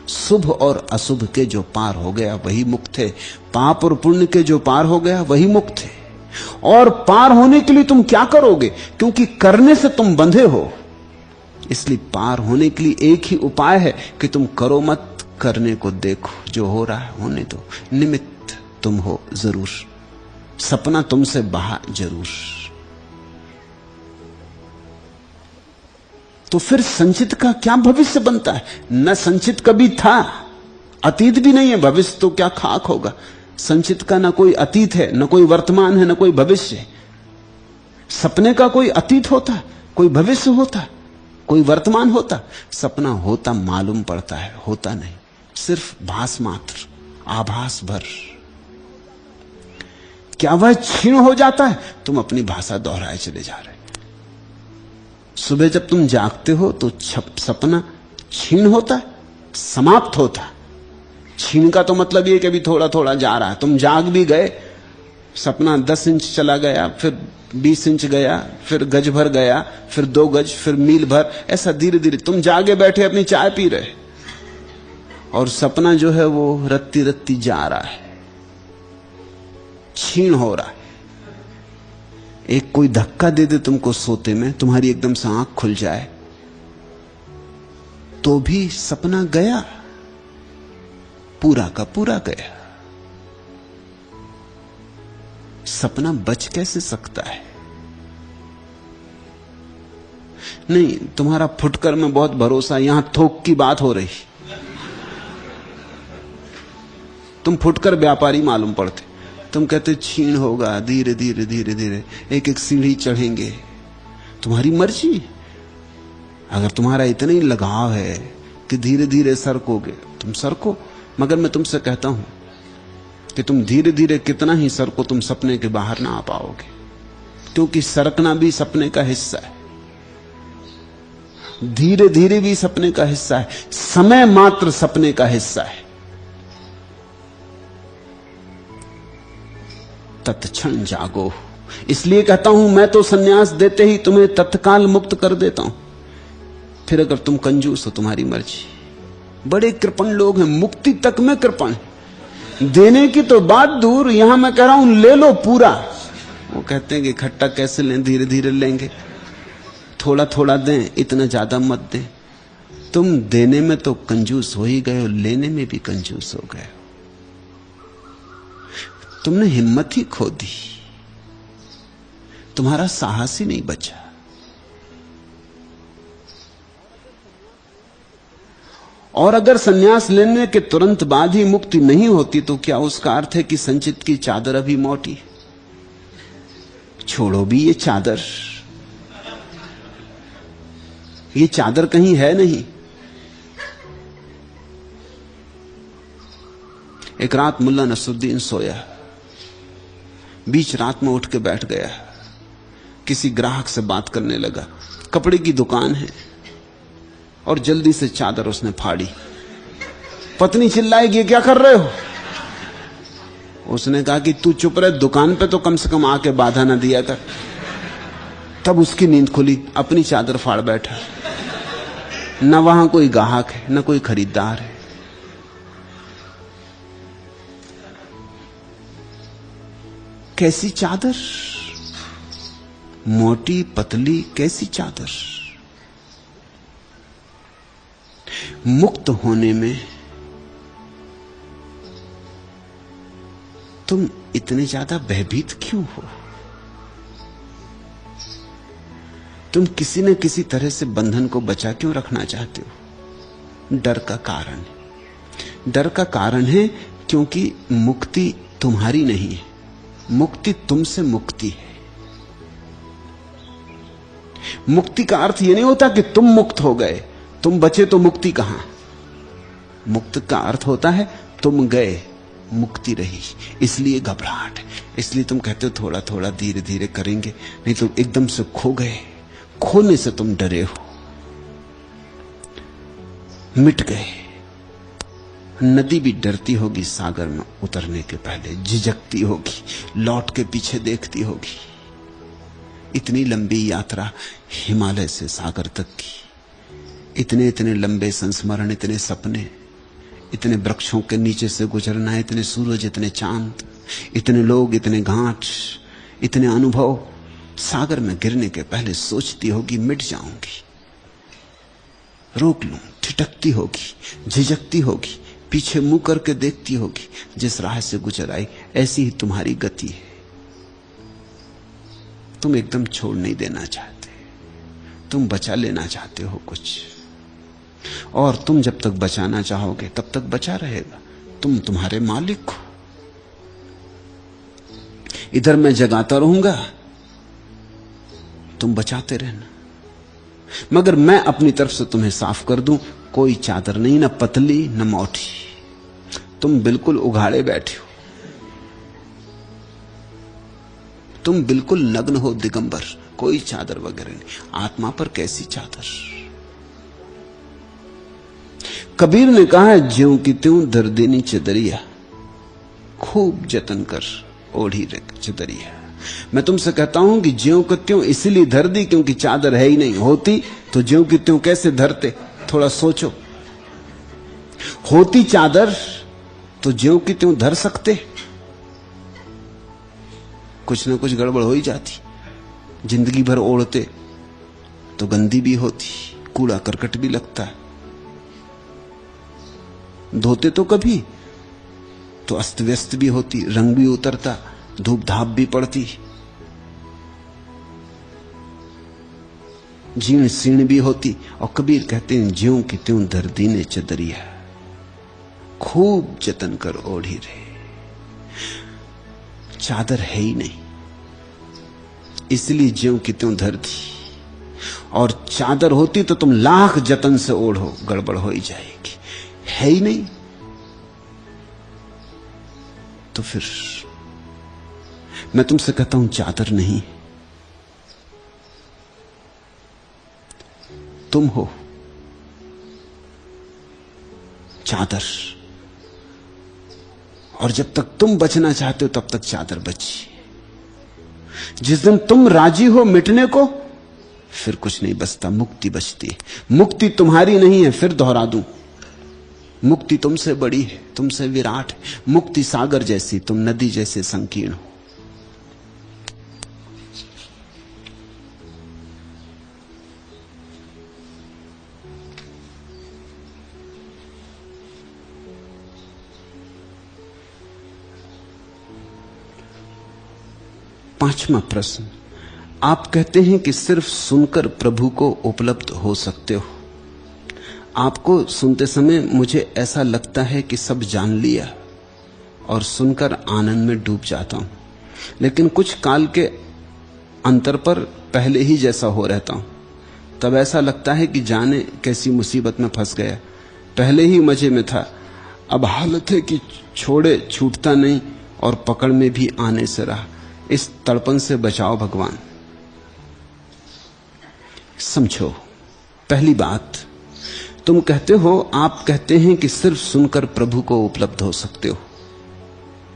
शुभ और अशुभ के जो पार हो गया वही मुक्त है, पाप और पुण्य के जो पार हो गया वही मुक्त है। और पार होने के लिए तुम क्या करोगे? क्योंकि करने से तुम बंधे हो, इसलिए पार होने के लिए एक ही उपाय है कि तुम करो मत, करने को देखो। जो हो रहा है होने दो, निमित्त तुम हो जरूर, सपना तुमसे बहा जरूर। तो फिर संचित का क्या भविष्य बनता है? न संचित कभी था, अतीत भी नहीं है, भविष्य तो क्या खाक होगा। संचित का ना कोई अतीत है, न कोई वर्तमान है, न कोई भविष्य है। सपने का कोई अतीत होता, कोई भविष्य होता, कोई वर्तमान होता? सपना होता मालूम पड़ता है, होता नहीं, सिर्फ भास मात्र, आभास भर। क्या वह क्षीण हो जाता है? तुम अपनी भाषा दोहराए चले जा रहे। सुबह जब तुम जागते हो तो सपना क्षीण होता है, समाप्त होता है। क्षीण का तो मतलब ये कि अभी थोड़ा थोड़ा जा रहा है। तुम जाग भी गए, सपना 10 इंच चला गया, फिर 20 इंच गया, फिर गज भर गया, फिर 2 गज, फिर मील भर, ऐसा धीरे धीरे। तुम जागे बैठे अपनी चाय पी रहे, और सपना जो है वो रत्ती रत्ती जा रहा है, क्षीण हो रहा है। एक कोई धक्का दे दे तुमको सोते में, तुम्हारी एकदम से आंख खुल जाए, तो भी सपना गया, पूरा का पूरा गया। सपना बच कैसे सकता है? नहीं, तुम्हारा फुटकर में बहुत भरोसा, यहां थोक की बात हो रही। तुम फुटकर व्यापारी मालूम पड़ते। तुम कहते क्षीण होगा, धीरे धीरे धीरे धीरे एक एक सीढ़ी चढ़ेंगे। तुम्हारी मर्जी। अगर तुम्हारा इतना ही लगाव है कि धीरे धीरे सरकोगे, तुम सरको। मगर मैं तुमसे कहता हूं कि तुम धीरे धीरे कितना ही सरको, तुम सपने के बाहर ना आ पाओगे, क्योंकि सरकना भी सपने का हिस्सा है, धीरे धीरे भी सपने का हिस्सा है, समय मात्र सपने का हिस्सा है। तत्क्षण जागो। इसलिए कहता हूं मैं तो सन्यास देते ही तुम्हें तत्काल मुक्त कर देता हूं। फिर अगर तुम कंजूस हो, तुम्हारी मर्जी। बड़े कृपण लोग हैं, मुक्ति तक में कृपण। देने की तो बात दूर, यहां मैं कह रहा हूं ले लो पूरा। वो कहते हैं कि इकट्ठा कैसे लें, धीरे धीरे लेंगे, थोड़ा थोड़ा दें, इतना ज्यादा मत दें। तुम देने में तो कंजूस हो ही गए हो, लेने में भी कंजूस हो गए हो। तुमने हिम्मत ही खो दी, तुम्हारा साहस ही नहीं बचा। और अगर संन्यास लेने के तुरंत बाद ही मुक्ति नहीं होती तो क्या उसका अर्थ है कि संचित की चादर अभी मोटी? छोड़ो भी ये चादर कहीं है नहीं। एक रात मुल्ला नसरुद्दीन सोया, बीच रात में उठ के बैठ गया, किसी ग्राहक से बात करने लगा। कपड़े की दुकान है और जल्दी से चादर उसने फाड़ी। पत्नी चिल्लाएगी, क्या कर रहे हो? उसने कहा कि तू चुप रहे, दुकान पे तो कम से कम आके बाधा ना दिया कर। तब उसकी नींद खुली, अपनी चादर फाड़ बैठा। न वहां कोई ग्राहक है, न कोई खरीदार है। कैसी चादर, मोटी पतली, कैसी चादर। मुक्त होने में तुम इतने ज्यादा भयभीत क्यों हो? तुम किसी न किसी तरह से बंधन को बचा क्यों रखना चाहते हो? डर का कारण है। डर का कारण है क्योंकि मुक्ति तुम्हारी नहीं है, मुक्ति तुमसे मुक्ति है। मुक्ति का अर्थ यह नहीं होता कि तुम मुक्त हो गए, तुम बचे तो मुक्ति कहां। मुक्त का अर्थ होता है तुम गए, मुक्ति रही, इसलिए घबराहट है। इसलिए तुम कहते हो थोड़ा थोड़ा धीरे धीरे करेंगे, नहीं तो एकदम से खो गए। खोने से तुम डरे हो, मिट गए। नदी भी डरती होगी सागर में उतरने के पहले, झिझकती होगी, लौट के पीछे देखती होगी। इतनी लंबी यात्रा हिमालय से सागर तक की, इतने इतने लंबे संस्मरण, इतने सपने, इतने वृक्षों के नीचे से गुजरना, इतने सूरज, इतने चांद, इतने लोग, इतने घाट, इतने अनुभव। सागर में गिरने के पहले सोचती होगी मिट जाऊंगी, रोक लूं, ठिठकती होगी, झिझकती होगी, पीछे मुंह करके देखती होगी। जिस राह से गुजर आई ऐसी ही तुम्हारी गति है। तुम एकदम छोड़ नहीं देना चाहते, तुम बचा लेना चाहते हो कुछ, और तुम जब तक बचाना चाहोगे तब तक बचा रहेगा। तुम तुम्हारे मालिक हो। इधर मैं जगाता रहूंगा, तुम बचाते रहना। मगर मैं अपनी तरफ से तुम्हें साफ कर दूं, कोई चादर नहीं, ना पतली न मोटी, तुम बिल्कुल उघाड़े बैठे हो, तुम बिल्कुल नग्न हो, दिगंबर, कोई चादर वगैरह नहीं। आत्मा पर कैसी चादर। कबीर ने कहा है, ज्यों की त्यों दर्दिनी चदरिया, खूब जतन कर ओढ़ी रे चदरिया। मैं तुमसे कहता हूं कि ज्यों की त्यों इसलिए धर दी क्योंकि चादर है ही नहीं। होती तो ज्यों की त्यों कैसे धरते, थोड़ा सोचो। होती चादर तो ज्यों की त्यों धर सकते। कुछ ना कुछ गड़बड़ हो ही जाती। जिंदगी भर ओढ़ते तो गंदी भी होती, कूड़ा करकट भी लगता है। धोते तो कभी तो अस्त व्यस्त भी होती, रंग भी उतरता, धूप धाप भी पड़ती, जीर्ण सीर्ण भी होती। और कबीर कहते हैं, ज्यों की त्यों दर्दी ने चदरिया, खूब जतन कर ओढ़ी रे। चादर है ही नहीं, इसलिए ज्यों की त्यों धर दी। और चादर होती तो तुम लाख जतन से ओढ़ो, गड़बड़ हो ही जाएगी। है ही नहीं तो फिर मैं तुमसे कहता हूं, चादर नहीं, तुम हो चादर। और जब तक तुम बचना चाहते हो तब तक चादर बची। जिस दिन तुम राजी हो मिटने को, फिर कुछ नहीं बचता, मुक्ति बचती है। मुक्ति तुम्हारी नहीं है, फिर दोहरा दूं, मुक्ति तुमसे बड़ी है, तुमसे विराट है। मुक्ति सागर जैसी, तुम नदी जैसे संकीर्ण हो। पांचवा प्रश्न, आप कहते हैं कि सिर्फ सुनकर प्रभु को उपलब्ध हो सकते हो। आपको सुनते समय मुझे ऐसा लगता है कि सब जान लिया और सुनकर आनंद में डूब जाता हूं, लेकिन कुछ काल के अंतर पर पहले ही जैसा हो रहता हूं। तब ऐसा लगता है कि जाने कैसी मुसीबत में फंस गया। पहले ही मजे में था, अब हालत है कि छोड़े छूटता नहीं और पकड़ में भी आने से रहा। इस तड़पन से बचाओ भगवान। समझो, पहली बात, तुम कहते हो, आप कहते हैं कि सिर्फ सुनकर प्रभु को उपलब्ध हो सकते हो।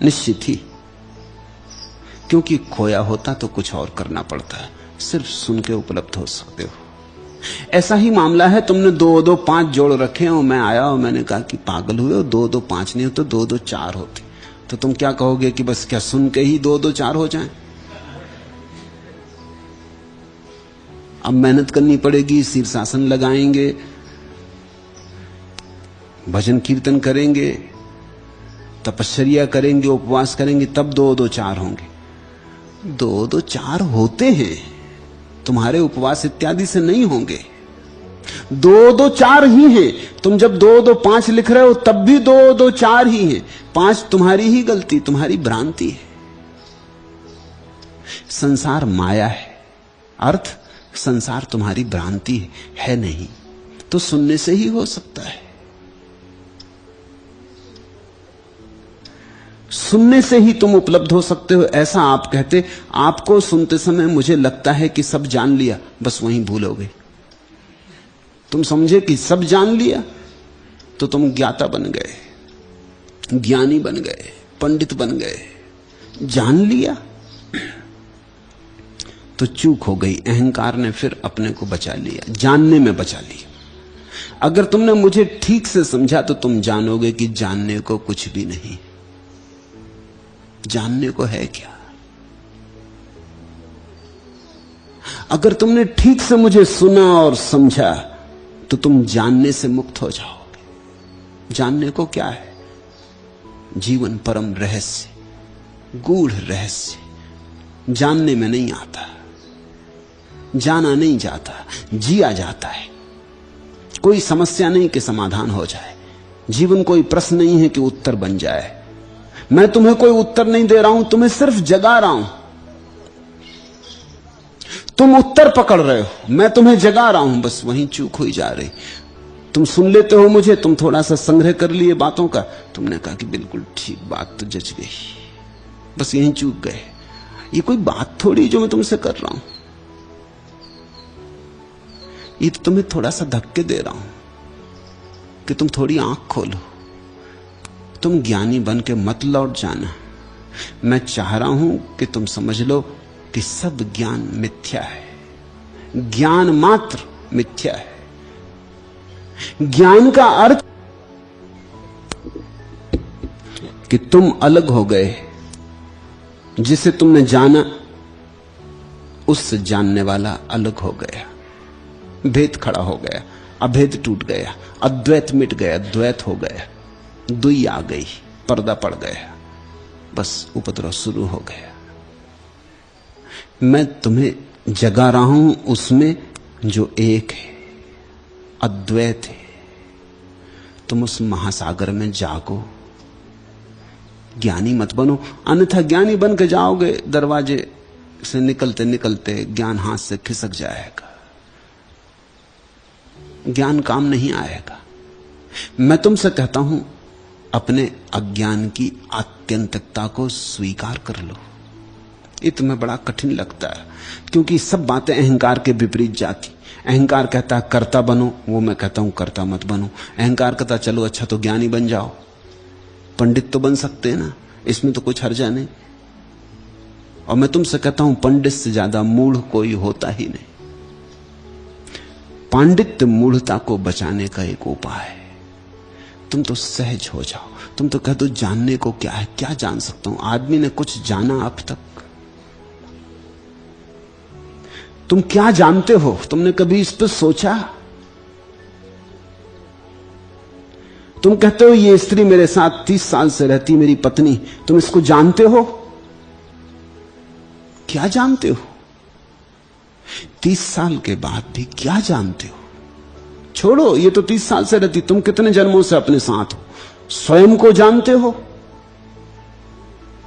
निश्चित ही, क्योंकि खोया होता तो कुछ और करना पड़ता है, सिर्फ सुन के उपलब्ध हो सकते हो। ऐसा ही मामला है, तुमने 2 2 5 जोड़ रखे और मैं आया और मैंने कहा कि पागल हुए हो, 2 2 5 नहीं हो तो 2 2 4 होते, तो तुम क्या कहोगे कि बस क्या सुन के ही 2 2 4 हो जाएं? अब मेहनत करनी पड़ेगी, शीर्षासन लगाएंगे, भजन कीर्तन करेंगे, तपस्या करेंगे, उपवास करेंगे, तब 2 2 4 होंगे। 2 2 4 होते हैं, तुम्हारे उपवास इत्यादि से नहीं होंगे। 2 2 4 ही हैं। तुम जब 2 2 5 लिख रहे हो तब भी 2 2 4 ही हैं। 5 तुम्हारी ही गलती, तुम्हारी भ्रांति है। संसार माया है, अर्थ संसार तुम्हारी भ्रांति है नहीं, तो सुनने से ही हो सकता है। सुनने से ही तुम उपलब्ध हो सकते हो, ऐसा आप कहते। आपको सुनते समय मुझे लगता है कि सब जान लिया, बस वहीं भूल हो गई। तुम समझे कि सब जान लिया तो तुम ज्ञाता बन गए, ज्ञानी बन गए, पंडित बन गए। जान लिया तो चूक हो गई, अहंकार ने फिर अपने को बचा लिया, जानने में बचा लिया। अगर तुमने मुझे ठीक से समझा तो तुम जानोगे कि जानने को कुछ भी नहीं। जानने को है क्या? अगर तुमने ठीक से मुझे सुना और समझा तो तुम जानने से मुक्त हो जाओगे। जानने को क्या है? जीवन परम रहस्य, गूढ़ रहस्य। जानने में नहीं आता, जाना नहीं जाता, जिया जाता है। कोई समस्या नहीं कि समाधान हो जाए, जीवन कोई प्रश्न नहीं है कि उत्तर बन जाए। मैं तुम्हें कोई उत्तर नहीं दे रहा हूं, तुम्हें सिर्फ जगा रहा हूं। तुम उत्तर पकड़ रहे हो, मैं तुम्हें जगा रहा हूं, बस वहीं चूक हुई जा रही। तुम सुन लेते हो मुझे, तुम थोड़ा सा संग्रह कर लिए बातों का, तुमने कहा कि बिल्कुल ठीक बात तो जच गई, बस यहीं चूक गए। ये कोई बात थोड़ी जो मैं तुमसे कर रहा हूं, ये तो तुम्हें थोड़ा सा धक्के दे रहा हूं कि तुम थोड़ी आंख खोलो। तुम ज्ञानी बन के मत लौट जाना। मैं चाह रहा हूं कि तुम समझ लो कि सब ज्ञान मिथ्या है, ज्ञान मात्र मिथ्या है। ज्ञान का अर्थ कि तुम अलग हो गए, जिसे तुमने जाना उससे जानने वाला अलग हो गया, भेद खड़ा हो गया, अभेद टूट गया, अद्वैत मिट गया, द्वैत हो गया, दुई आ गई, पर्दा पड़ गया, बस उपद्रव शुरू हो गया। मैं तुम्हें जगा रहा हूं उसमें जो एक है, अद्वैत है। तुम उस महासागर में जागो, ज्ञानी मत बनो, अन्यथा ज्ञानी बन के जाओगे, दरवाजे से निकलते निकलते ज्ञान हाथ से खिसक जाएगा, ज्ञान काम नहीं आएगा। मैं तुमसे कहता हूं, अपने अज्ञान की आत्यंतिकता को स्वीकार कर लो। ये तुम्हें बड़ा कठिन लगता है, क्योंकि सब बातें अहंकार के विपरीत जाती। अहंकार कहता है कर्ता बनो, वो मैं कहता हूं कर्ता मत बनो। अहंकार कहता चलो अच्छा तो ज्ञानी बन जाओ, पंडित तो बन सकते हैं ना, इसमें तो कुछ हर्जा नहीं। और मैं तुमसे कहता हूं पंडित से ज्यादा मूढ़ कोई होता ही नहीं। पांडित्य मूढ़ता को बचाने का एक उपाय है। तुम तो सहज हो जाओ, तुम तो कह दो जानने को क्या है, क्या जान सकता हूं। आदमी ने कुछ जाना अब तक? तुम क्या जानते हो? तुमने कभी इस पर सोचा? तुम कहते हो ये स्त्री मेरे साथ 30 साल से रहती, मेरी पत्नी, तुम इसको जानते हो? क्या जानते हो? 30 साल के बाद भी क्या जानते हो? छोड़ो, ये तो 30 साल से रहती, तुम कितने जन्मों से अपने साथ हो, स्वयं को जानते हो?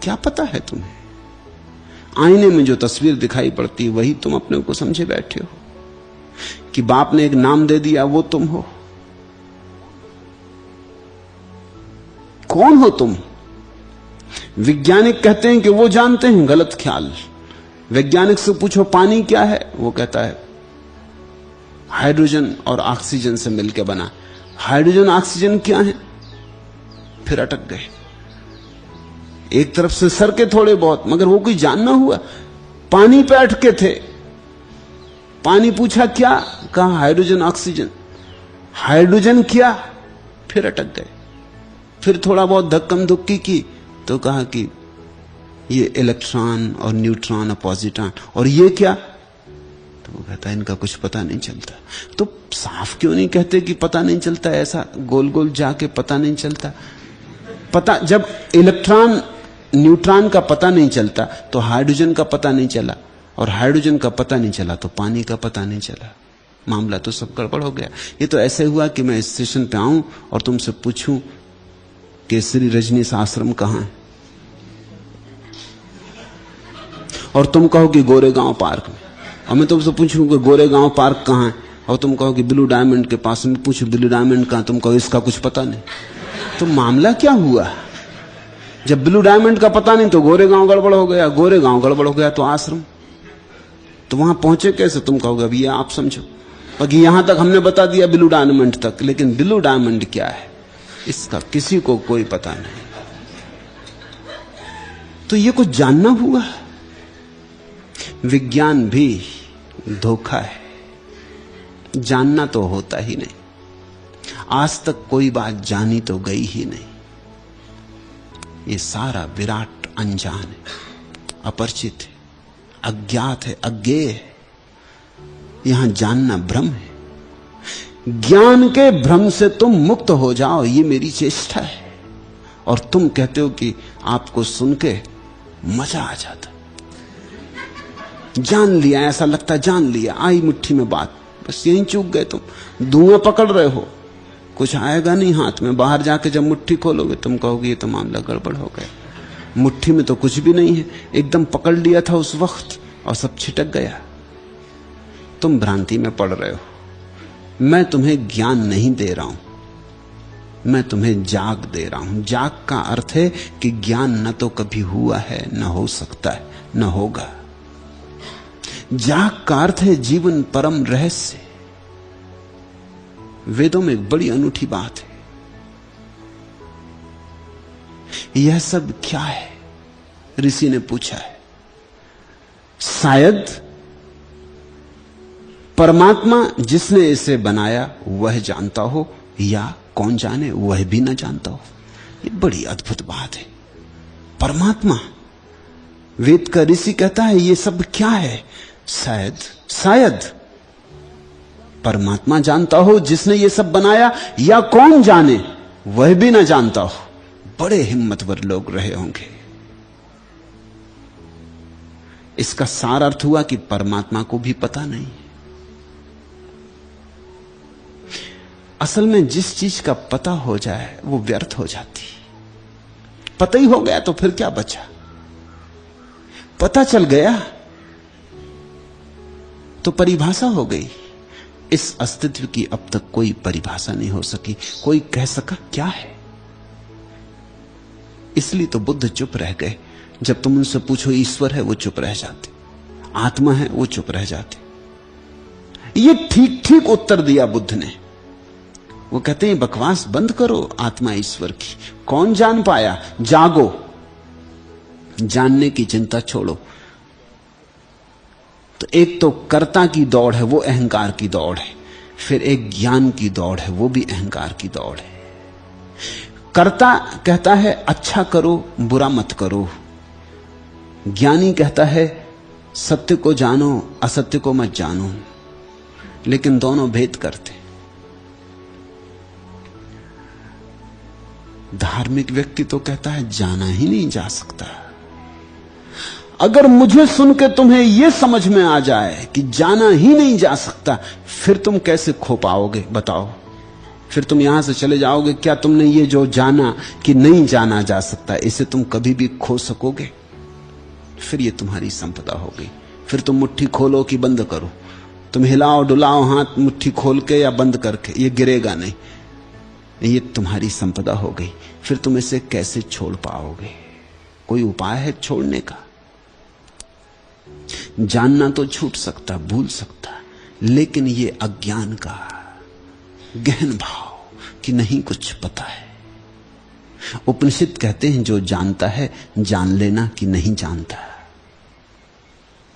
क्या पता है तुम्हें? आईने में जो तस्वीर दिखाई पड़ती है वही तुम अपने को समझे बैठे हो कि बाप ने एक नाम दे दिया वो तुम हो। कौन हो तुम? वैज्ञानिक कहते हैं कि वो जानते हैं, गलत ख्याल। वैज्ञानिक से पूछो पानी क्या है, वो कहता है हाइड्रोजन और ऑक्सीजन से मिलकर बना। हाइड्रोजन ऑक्सीजन क्या है? फिर अटक गए, एक तरफ से सर के थोड़े बहुत, मगर वो कोई जानना हुआ। पानी पे अटके थे, पानी पूछा क्या, कहा हाइड्रोजन ऑक्सीजन। हाइड्रोजन क्या, फिर अटक गए। फिर थोड़ा बहुत धक्कम धुक्की की तो कहा कि ये इलेक्ट्रॉन और न्यूट्रॉन और पॉजिट्रॉन। और ये क्या? तो वो कहता है इनका कुछ पता नहीं चलता। तो साफ क्यों नहीं कहते कि पता नहीं चलता? ऐसा गोल गोल जाके पता नहीं चलता। पता, जब इलेक्ट्रॉन न्यूट्रॉन का पता नहीं चलता तो हाइड्रोजन का पता नहीं चला, और हाइड्रोजन का पता नहीं चला तो पानी का पता नहीं चला। मामला तो सब गड़बड़ हो गया। ये तो ऐसे हुआ कि मैं स्टेशन पे आऊं और तुमसे पूछूं कि श्री रजनीश आश्रम कहां है, और तुम कहो कि गोरेगांव पार्क में। और मैं तुमसे पूछूं कि गोरेगांव पार्क कहां है, और तुम कहो कि ब्लू डायमंड के पास। में पूछूं ब्लू डायमंड कहां, तुम कहो इसका कुछ पता नहीं। तो मामला क्या हुआ? जब ब्लू डायमंड का पता नहीं तो गोरेगांव गड़बड़ हो गया, गोरेगांव गड़बड़ हो गया तो आश्रम। तो वहां पहुंचे कैसे? तुम कहोगे अभी आप समझो, और यहां तक हमने बता दिया ब्लू डायमंड तक, लेकिन ब्लू डायमंड क्या है इसका किसी को कोई पता नहीं। तो ये कुछ जानना हुआ। विज्ञान भी धोखा है, जानना तो होता ही नहीं। आज तक कोई बात जानी तो गई ही नहीं। ये सारा विराट अनजान है, अपरिचित है, अज्ञात है, अज्ञेय है। यहां जानना भ्रम है। ज्ञान के भ्रम से तुम मुक्त हो जाओ, ये मेरी चेष्टा है। और तुम कहते हो कि आपको सुन के मजा आ जाता। जान लिया, ऐसा लगता जान लिया, आई मुट्ठी में बात, बस यहीं चूक गए तुम। धुआं पकड़ रहे हो, कुछ आएगा नहीं हाथ में। बाहर जाके जब मुट्ठी खोलोगे तुम कहोगे ये तो मामला गड़बड़ हो गया। मुट्ठी में तो कुछ भी नहीं है, एकदम पकड़ लिया था उस वक्त और सब छिटक गया। तुम भ्रांति में पड़ रहे हो। मैं तुम्हें ज्ञान नहीं दे रहा हूं, मैं तुम्हें जाग दे रहा हूं। जाग का अर्थ है कि ज्ञान न तो कभी हुआ है, न हो सकता है, न होगा। जाग का अर्थ है जीवन परम रहस्य। वेदों में एक बड़ी अनूठी बात है। यह सब क्या है? ऋषि ने पूछा है। शायद परमात्मा जिसने इसे बनाया वह जानता हो, या कौन जाने वह भी ना जानता हो। ये बड़ी अद्भुत बात है। परमात्मा, वेद का ऋषि कहता है ये सब क्या है? शायद परमात्मा जानता हो जिसने ये सब बनाया, या कौन जाने वह भी ना जानता हो। बड़े हिम्मतवर लोग रहे होंगे। इसका सार अर्थ हुआ कि परमात्मा को भी पता नहीं। असल में जिस चीज का पता हो जाए वो व्यर्थ हो जाती। पता ही हो गया तो फिर क्या बचा? पता चल गया तो परिभाषा हो गई। इस अस्तित्व की अब तक कोई परिभाषा नहीं हो सकी, कोई कह सका क्या है। इसलिए तो बुद्ध चुप रह गए। जब तुम उनसे पूछो ईश्वर है, वो चुप रह जाते। आत्मा है, वो चुप रह जाते। ये ठीक ठीक उत्तर दिया बुद्ध ने। वो कहते हैं बकवास बंद करो आत्मा ईश्वर की। कौन जान पाया? जागो, जानने की चिंता छोड़ो। तो एक तो कर्ता की दौड़ है, वो अहंकार की दौड़ है। फिर एक ज्ञान की दौड़ है, वो भी अहंकार की दौड़ है। कर्ता कहता है अच्छा करो, बुरा मत करो। ज्ञानी कहता है सत्य को जानो, असत्य को मत जानो। लेकिन दोनों भेद करते। धार्मिक व्यक्ति तो कहता है जाना ही नहीं जा सकता। अगर मुझे सुन के तुम्हें यह समझ में आ जाए कि जाना ही नहीं जा सकता, फिर तुम कैसे खो पाओगे बताओ? फिर तुम यहां से चले जाओगे, क्या तुमने ये जो जाना कि नहीं जाना जा सकता, इसे तुम कभी भी खो सकोगे? फिर ये तुम्हारी संपदा हो गई। फिर तुम मुट्ठी खोलो कि बंद करो, तुम हिलाओ डुलाओ हाथ मुट्ठी खोल के या बंद करके, ये गिरेगा नहीं, ये तुम्हारी संपदा हो गई। फिर तुम इसे कैसे छोड़ पाओगे? कोई उपाय है छोड़ने का? जानना तो छूट सकता, भूल सकता, लेकिन ये अज्ञान का गहन भाव कि नहीं कुछ पता है। उपनिषद कहते हैं जो जानता है जान लेना कि नहीं जानता,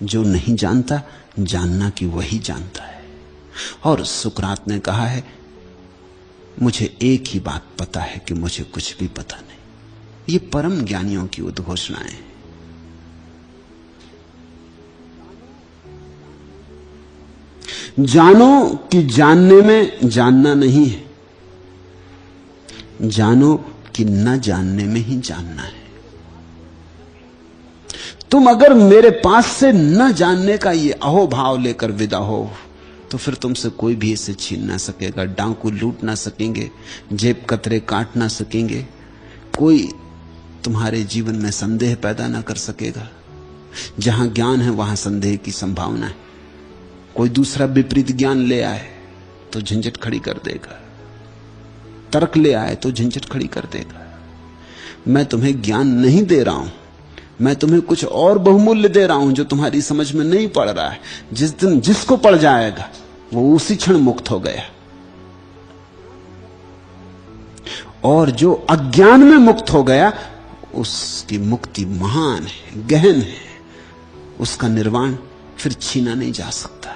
जो नहीं जानता जानना कि वही जानता है। और सुकरात ने कहा है मुझे एक ही बात पता है कि मुझे कुछ भी पता नहीं। ये परम ज्ञानियों की उद्घोषणाएं हैं। जानो कि जानने में जानना नहीं है, जानो कि न जानने में ही जानना है। तुम अगर मेरे पास से न जानने का ये अहोभाव लेकर विदा हो तो फिर तुमसे कोई भी इसे छीन ना सकेगा, डाकू लूट ना सकेंगे, जेब कतरे काट ना सकेंगे, कोई तुम्हारे जीवन में संदेह पैदा ना कर सकेगा। जहां ज्ञान है वहां संदेह की संभावना है। कोई दूसरा विपरीत ज्ञान ले आए तो झंझट खड़ी कर देगा, तर्क ले आए तो झंझट खड़ी कर देगा। मैं तुम्हें ज्ञान नहीं दे रहा हूं, मैं तुम्हें कुछ और बहुमूल्य दे रहा हूं जो तुम्हारी समझ में नहीं पड़ रहा है। जिस दिन जिसको पड़ जाएगा वो उसी क्षण मुक्त हो गया, और जो अज्ञान में मुक्त हो गया उसकी मुक्ति महान है, गहन है, उसका निर्वाण फिर छीना नहीं जा सकता।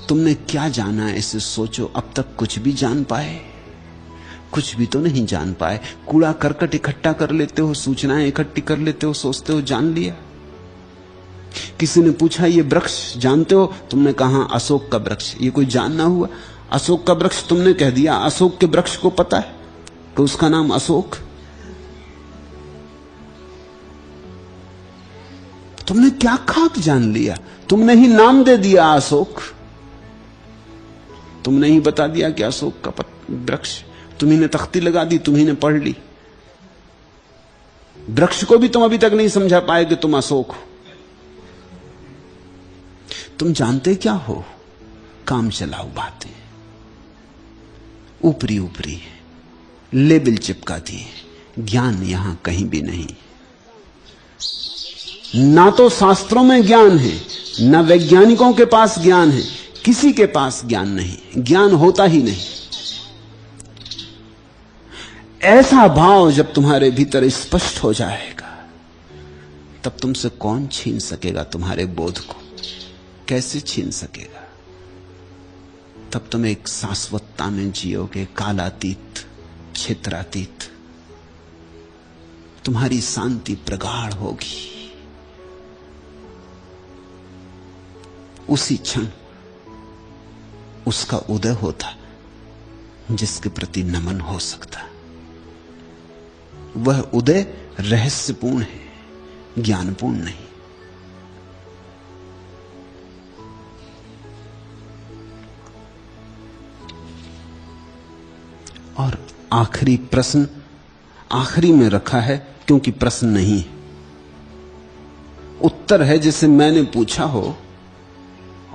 तुमने क्या जाना है इसे सोचो। अब तक कुछ भी जान पाए? कुछ भी तो नहीं जान पाए। कूड़ा करकट इकट्ठा कर लेते हो, सूचनाएं इकट्ठी कर लेते हो, सोचते हो जान लिया। किसी ने पूछा ये वृक्ष जानते हो? तुमने कहा अशोक का वृक्ष। ये कोई जानना हुआ? अशोक का वृक्ष तुमने कह दिया। अशोक के वृक्ष को पता है कि उसका नाम अशोक? तुमने क्या खाक जान लिया? तुमने ही नाम दे दिया अशोक, तुमने ही बता दिया कि अशोक का वृक्ष, तुम्ही ने तख्ती लगा दी, तुम्ही ने पढ़ ली। वृक्ष को भी तुम अभी तक नहीं समझा पाए कि तुम अशोक हो। तुम जानते क्या हो? काम चलाओ बातें, ऊपरी ऊपरी है, लेबल चिपका दिए। ज्ञान यहां कहीं भी नहीं। ना तो शास्त्रों में ज्ञान है, ना वैज्ञानिकों के पास ज्ञान है, किसी के पास ज्ञान नहीं। ज्ञान होता ही नहीं। ऐसा भाव जब तुम्हारे भीतर स्पष्ट हो जाएगा तब तुमसे कौन छीन सकेगा तुम्हारे बोध को? कैसे छीन सकेगा? तब तुम एक शाश्वतता में जियोगे, कालातीत, क्षेत्रातीत। तुम्हारी शांति प्रगाढ़ होगी। उसी क्षण उसका उदय होता जिसके प्रति नमन हो सकता। वह उदय रहस्यपूर्ण है, ज्ञानपूर्ण नहीं। और आखिरी प्रश्न आखिरी में रखा है क्योंकि प्रश्न नहीं है, उत्तर है। जैसे मैंने पूछा हो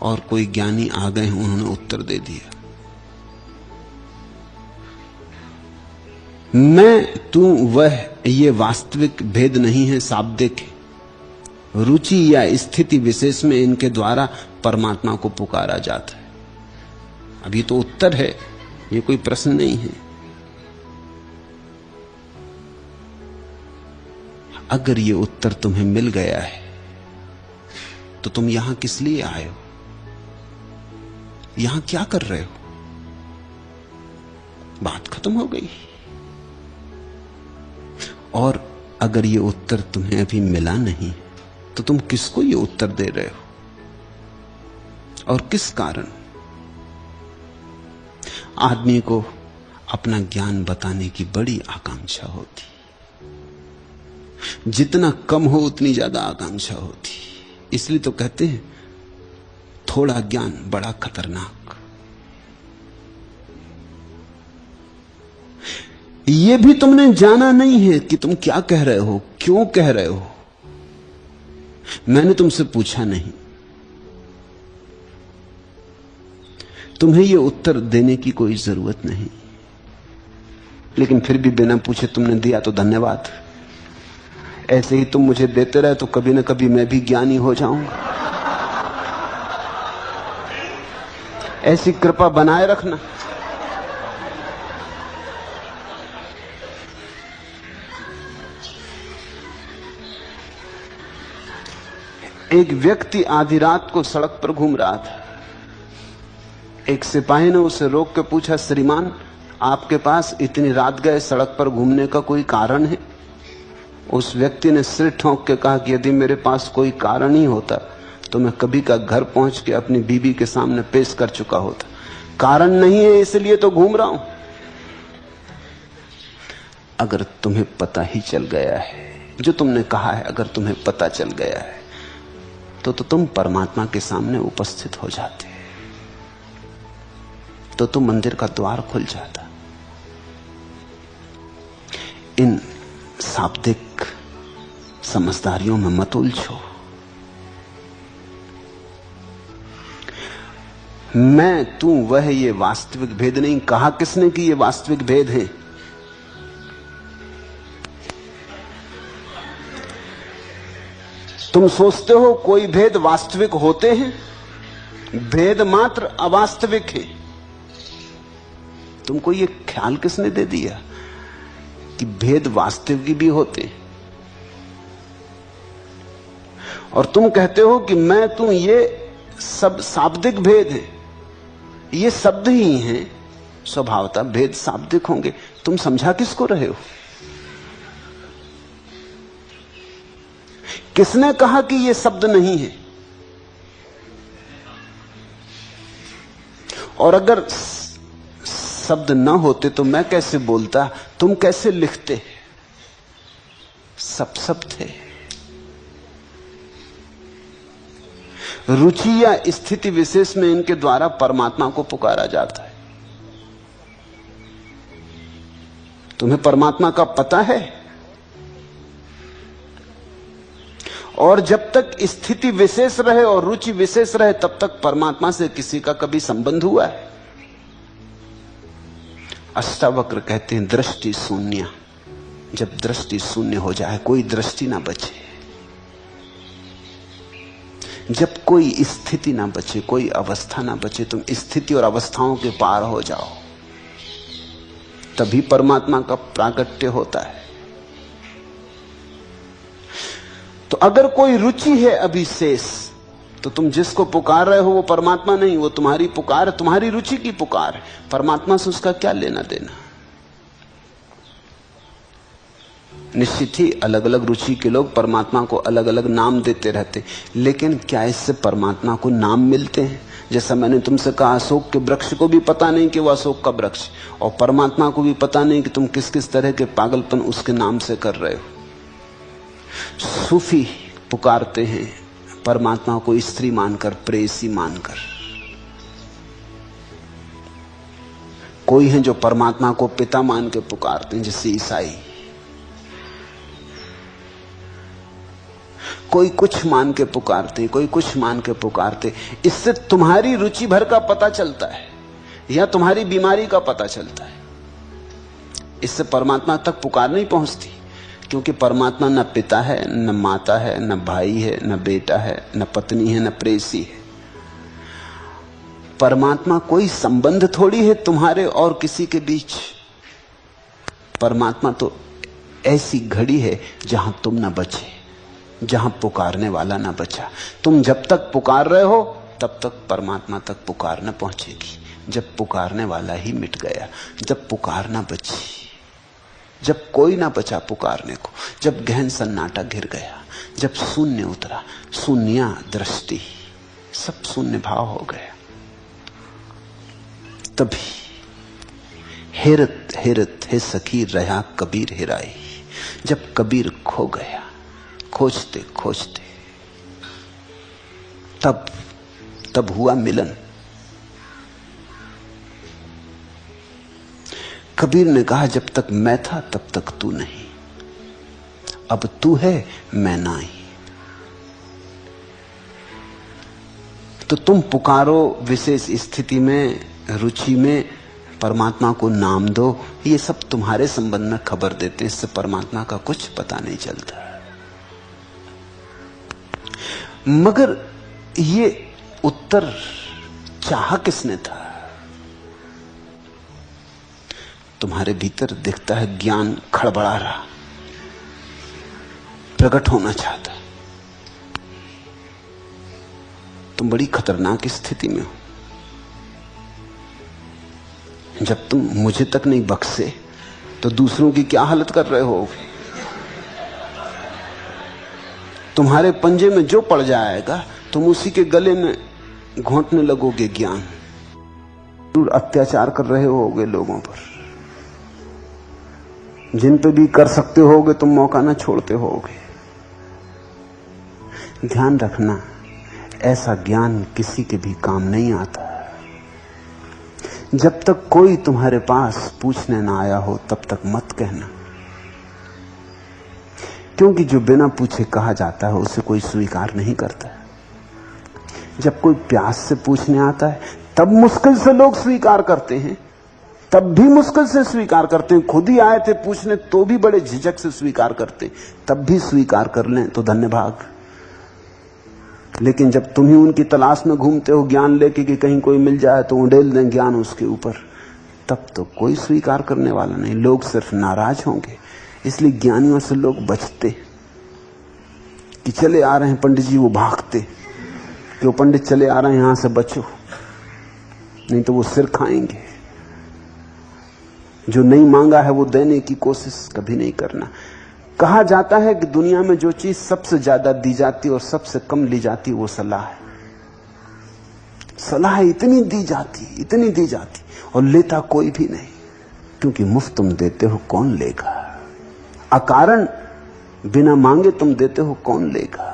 और कोई ज्ञानी आ गए हैं, उन्होंने उत्तर दे दिया। मैं तू वह, ये वास्तविक भेद नहीं है, शाब्दिक है। रुचि या स्थिति विशेष में इनके द्वारा परमात्मा को पुकारा जाता है। अब ये तो उत्तर है, ये कोई प्रश्न नहीं है। अगर ये उत्तर तुम्हें मिल गया है तो तुम यहां किस लिए आए हो? यहां क्या कर रहे हो? बात खत्म हो गई। और अगर ये उत्तर तुम्हें अभी मिला नहीं तो तुम किसको ये उत्तर दे रहे हो और किस कारण? आदमी को अपना ज्ञान बताने की बड़ी आकांक्षा होती, जितना कम हो उतनी ज्यादा आकांक्षा होती। इसलिए तो कहते हैं थोड़ा ज्ञान बड़ा खतरनाक। यह भी तुमने जाना नहीं है कि तुम क्या कह रहे हो, क्यों कह रहे हो। मैंने तुमसे पूछा नहीं, तुम्हें यह उत्तर देने की कोई जरूरत नहीं, लेकिन फिर भी बिना पूछे तुमने दिया तो धन्यवाद। ऐसे ही तुम मुझे देते रहे तो कभी न कभी मैं भी ज्ञानी हो जाऊंगा। ऐसी कृपा बनाए रखना। एक व्यक्ति आधी रात को सड़क पर घूम रहा था। एक सिपाही ने उसे रोक के पूछा, श्रीमान आपके पास इतनी रात गए सड़क पर घूमने का कोई कारण है? उस व्यक्ति ने सिर ठोंक के कहा कि यदि मेरे पास कोई कारण ही होता तो मैं कभी का घर पहुंच के अपनी बीवी के सामने पेश कर चुका होता। कारण नहीं है इसलिए तो घूम रहा हूं। अगर तुम्हें पता ही चल गया है जो तुमने कहा है, अगर तुम्हें पता चल गया है तो तुम परमात्मा के सामने उपस्थित हो जाते, तो मंदिर का द्वार खुल जाता। इन शाब्दिक समझदारियों में मत उलझो। मैं तू वह, ये वास्तविक भेद नहीं। कहा किसने कि ये वास्तविक भेद है? तुम सोचते हो कोई भेद वास्तविक होते हैं? भेद मात्र अवास्तविक है। तुमको ये ख्याल किसने दे दिया कि भेद वास्तविक भी होते? और तुम कहते हो कि मैं तू ये सब शाब्दिक भेद है। ये शब्द ही हैं, स्वभावतः भेद शाब्दिक होंगे। तुम समझा किसको रहे हो? किसने कहा कि ये शब्द नहीं है? और अगर शब्द ना होते तो मैं कैसे बोलता, तुम कैसे लिखते? सब थे। रुचि या स्थिति विशेष में इनके द्वारा परमात्मा को पुकारा जाता है। तुम्हें परमात्मा का पता है? और जब तक स्थिति विशेष रहे और रुचि विशेष रहे तब तक परमात्मा से किसी का कभी संबंध हुआ है? अष्टावक्र कहते हैं दृष्टि शून्य। जब दृष्टि शून्य हो जाए, कोई दृष्टि ना बचे, जब कोई स्थिति ना बचे, कोई अवस्था ना बचे, तुम स्थिति और अवस्थाओं के पार हो जाओ, तभी परमात्मा का प्राकट्य होता है। तो अगर कोई रुचि है अभी शेष, तो तुम जिसको पुकार रहे हो वो परमात्मा नहीं, वो तुम्हारी पुकार है, तुम्हारी रुचि की पुकार है। परमात्मा से उसका क्या लेना देना? निश्चित ही अलग अलग रुचि के लोग परमात्मा को अलग अलग नाम देते रहते, लेकिन क्या इससे परमात्मा को नाम मिलते हैं? जैसा मैंने तुमसे कहा, अशोक के वृक्ष को भी पता नहीं कि वह अशोक का वृक्ष, और परमात्मा को भी पता नहीं कि तुम किस किस तरह के पागलपन उसके नाम से कर रहे हो। सूफी पुकारते हैं परमात्मा को स्त्री मानकर, प्रेयसी मानकर। कोई है जो परमात्मा को पिता मान के पुकारते हैं, जैसे ईसाई। कोई कुछ मान के पुकारते, कोई कुछ मान के पुकारते। इससे तुम्हारी रुचि भर का पता चलता है या तुम्हारी बीमारी का पता चलता है। इससे परमात्मा तक पुकार नहीं पहुंचती, क्योंकि परमात्मा न पिता है, न माता है, न भाई है, न बेटा है, न पत्नी है, न प्रेयसी है। परमात्मा कोई संबंध थोड़ी है तुम्हारे और किसी के बीच। परमात्मा तो ऐसी घड़ी है जहां तुम न बचे, जहां पुकारने वाला न बचा। तुम जब तक पुकार रहे हो तब तक परमात्मा तक पुकार न पहुंचेगी। जब पुकारने वाला ही मिट गया, जब पुकार न बची, जब कोई ना बचा पुकारने को, जब गहन सन्नाटा घिर गया, जब शून्य उतरा, शून्य दृष्टि, सब शून्य भाव हो गया, तभी हेरत हेरत हे सखी रहा कबीर हेराई। जब कबीर खो गया, खोजते खोजते, तब हुआ मिलन। कबीर ने कहा, जब तक मैं था तब तक तू नहीं, अब तू है मैं नहीं। तो तुम पुकारो विशेष स्थिति में, रुचि में, परमात्मा को नाम दो, ये सब तुम्हारे संबंध में खबर देते हैं, इससे परमात्मा का कुछ पता नहीं चलता। मगर ये उत्तर चाहा किसने था? तुम्हारे भीतर दिखता है ज्ञान खड़बड़ा रहा, प्रकट होना चाहता। तुम बड़ी खतरनाक स्थिति में हो। जब तुम मुझे तक नहीं बख्शे तो दूसरों की क्या हालत कर रहे होगे? तुम्हारे पंजे में जो पड़ जाएगा तुम उसी के गले में घोंटने लगोगे ज्ञान। अत्याचार कर रहे होगे लोगों पर, जिन पे भी कर सकते होगे तुम मौका ना छोड़ते होगे। ध्यान रखना, ऐसा ज्ञान किसी के भी काम नहीं आता। जब तक कोई तुम्हारे पास पूछने ना आया हो तब तक मत कहना, क्योंकि जो बिना पूछे कहा जाता है उसे कोई स्वीकार नहीं करता। जब कोई प्यास से पूछने आता है तब मुश्किल से लोग स्वीकार करते हैं, तब भी मुश्किल से स्वीकार करते हैं। खुद ही आए थे पूछने तो भी बड़े झिझक से स्वीकार करते, तब भी स्वीकार कर लें तो धन्य भाग। लेकिन जब तुम ही उनकी तलाश में घूमते हो ज्ञान लेके कि कहीं कोई मिल जाए तो उड़ेल दें ज्ञान उसके ऊपर, तब तो कोई स्वीकार करने वाला नहीं, लोग सिर्फ नाराज होंगे। इसलिए ज्ञानियों से लोग बचते कि चले आ रहे हैं पंडित जी, वो भागते कि वो पंडित चले आ रहे हैं, यहां से बचो, नहीं तो वो सिर खाएंगे। जो नहीं मांगा है वो देने की कोशिश कभी नहीं करना। कहा जाता है कि दुनिया में जो चीज सबसे ज्यादा दी जाती और सबसे कम ली जाती वो सलाह है। सलाह इतनी दी जाती और लेता कोई भी नहीं, क्योंकि मुफ्त तुम देते हो कौन लेगा? अकारण बिना मांगे तुम देते हो कौन लेगा?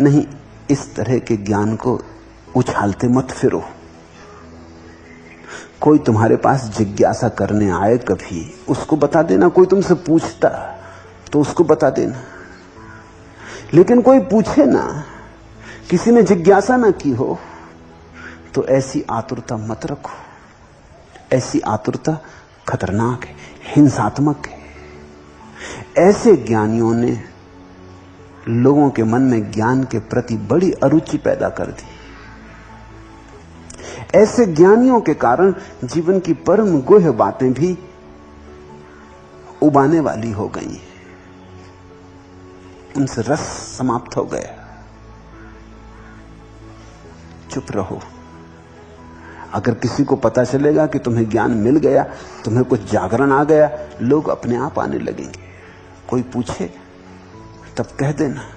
नहीं, इस तरह के ज्ञान को उछालते मत फिरो। कोई तुम्हारे पास जिज्ञासा करने आए कभी, उसको बता देना। कोई तुमसे पूछता तो उसको बता देना। लेकिन कोई पूछे ना, किसी ने जिज्ञासा ना की हो, तो ऐसी आतुरता मत रखो। ऐसी आतुरता खतरनाक है, हिंसात्मक है। ऐसे ज्ञानियों ने लोगों के मन में ज्ञान के प्रति बड़ी अरुचि पैदा कर दी। ऐसे ज्ञानियों के कारण जीवन की परम गुह्य बातें भी उबाने वाली हो गई हैं, उनसे रस समाप्त हो गया। चुप रहो। अगर किसी को पता चलेगा कि तुम्हें ज्ञान मिल गया, तुम्हें कुछ जागरण आ गया, लोग अपने आप आने लगेंगे। कोई पूछे तब कह देना।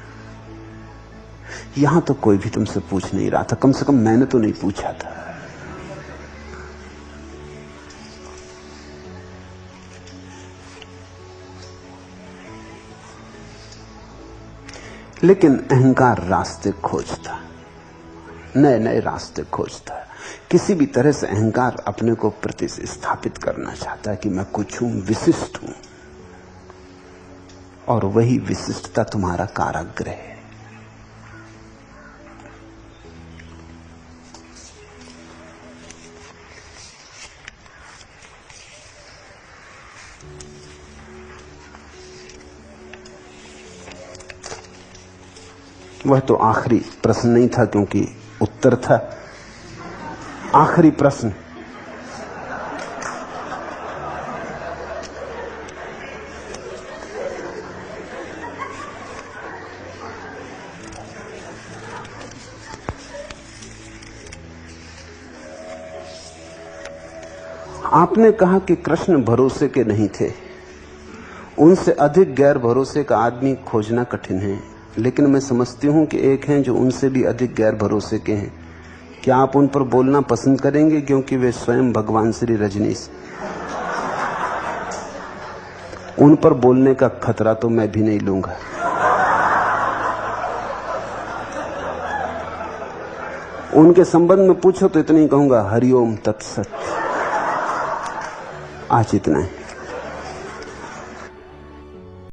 यहां तो कोई भी तुमसे पूछ नहीं रहा था, कम से कम मैंने तो नहीं पूछा था। लेकिन अहंकार रास्ते खोजता, नए नए रास्ते खोजता है। किसी भी तरह से अहंकार अपने को प्रतिस्थापित करना चाहता है कि मैं कुछ हूं, विशिष्ट हूं, और वही विशिष्टता तुम्हारा कारागृह है। वह तो आखिरी प्रश्न नहीं था, क्योंकि उत्तर था। आखिरी प्रश्न, आपने कहा कि कृष्ण भरोसे के नहीं थे, उनसे अधिक गैर भरोसे का आदमी खोजना कठिन है। लेकिन मैं समझती हूं कि एक हैं जो उनसे भी अधिक गैर भरोसे के हैं। क्या आप उन पर बोलना पसंद करेंगे, क्योंकि वे स्वयं भगवान श्री रजनीश। उन पर बोलने का खतरा तो मैं भी नहीं लूंगा। उनके संबंध में पूछो तो इतना ही कहूंगा, हरिओम तत्सत। आज इतना है।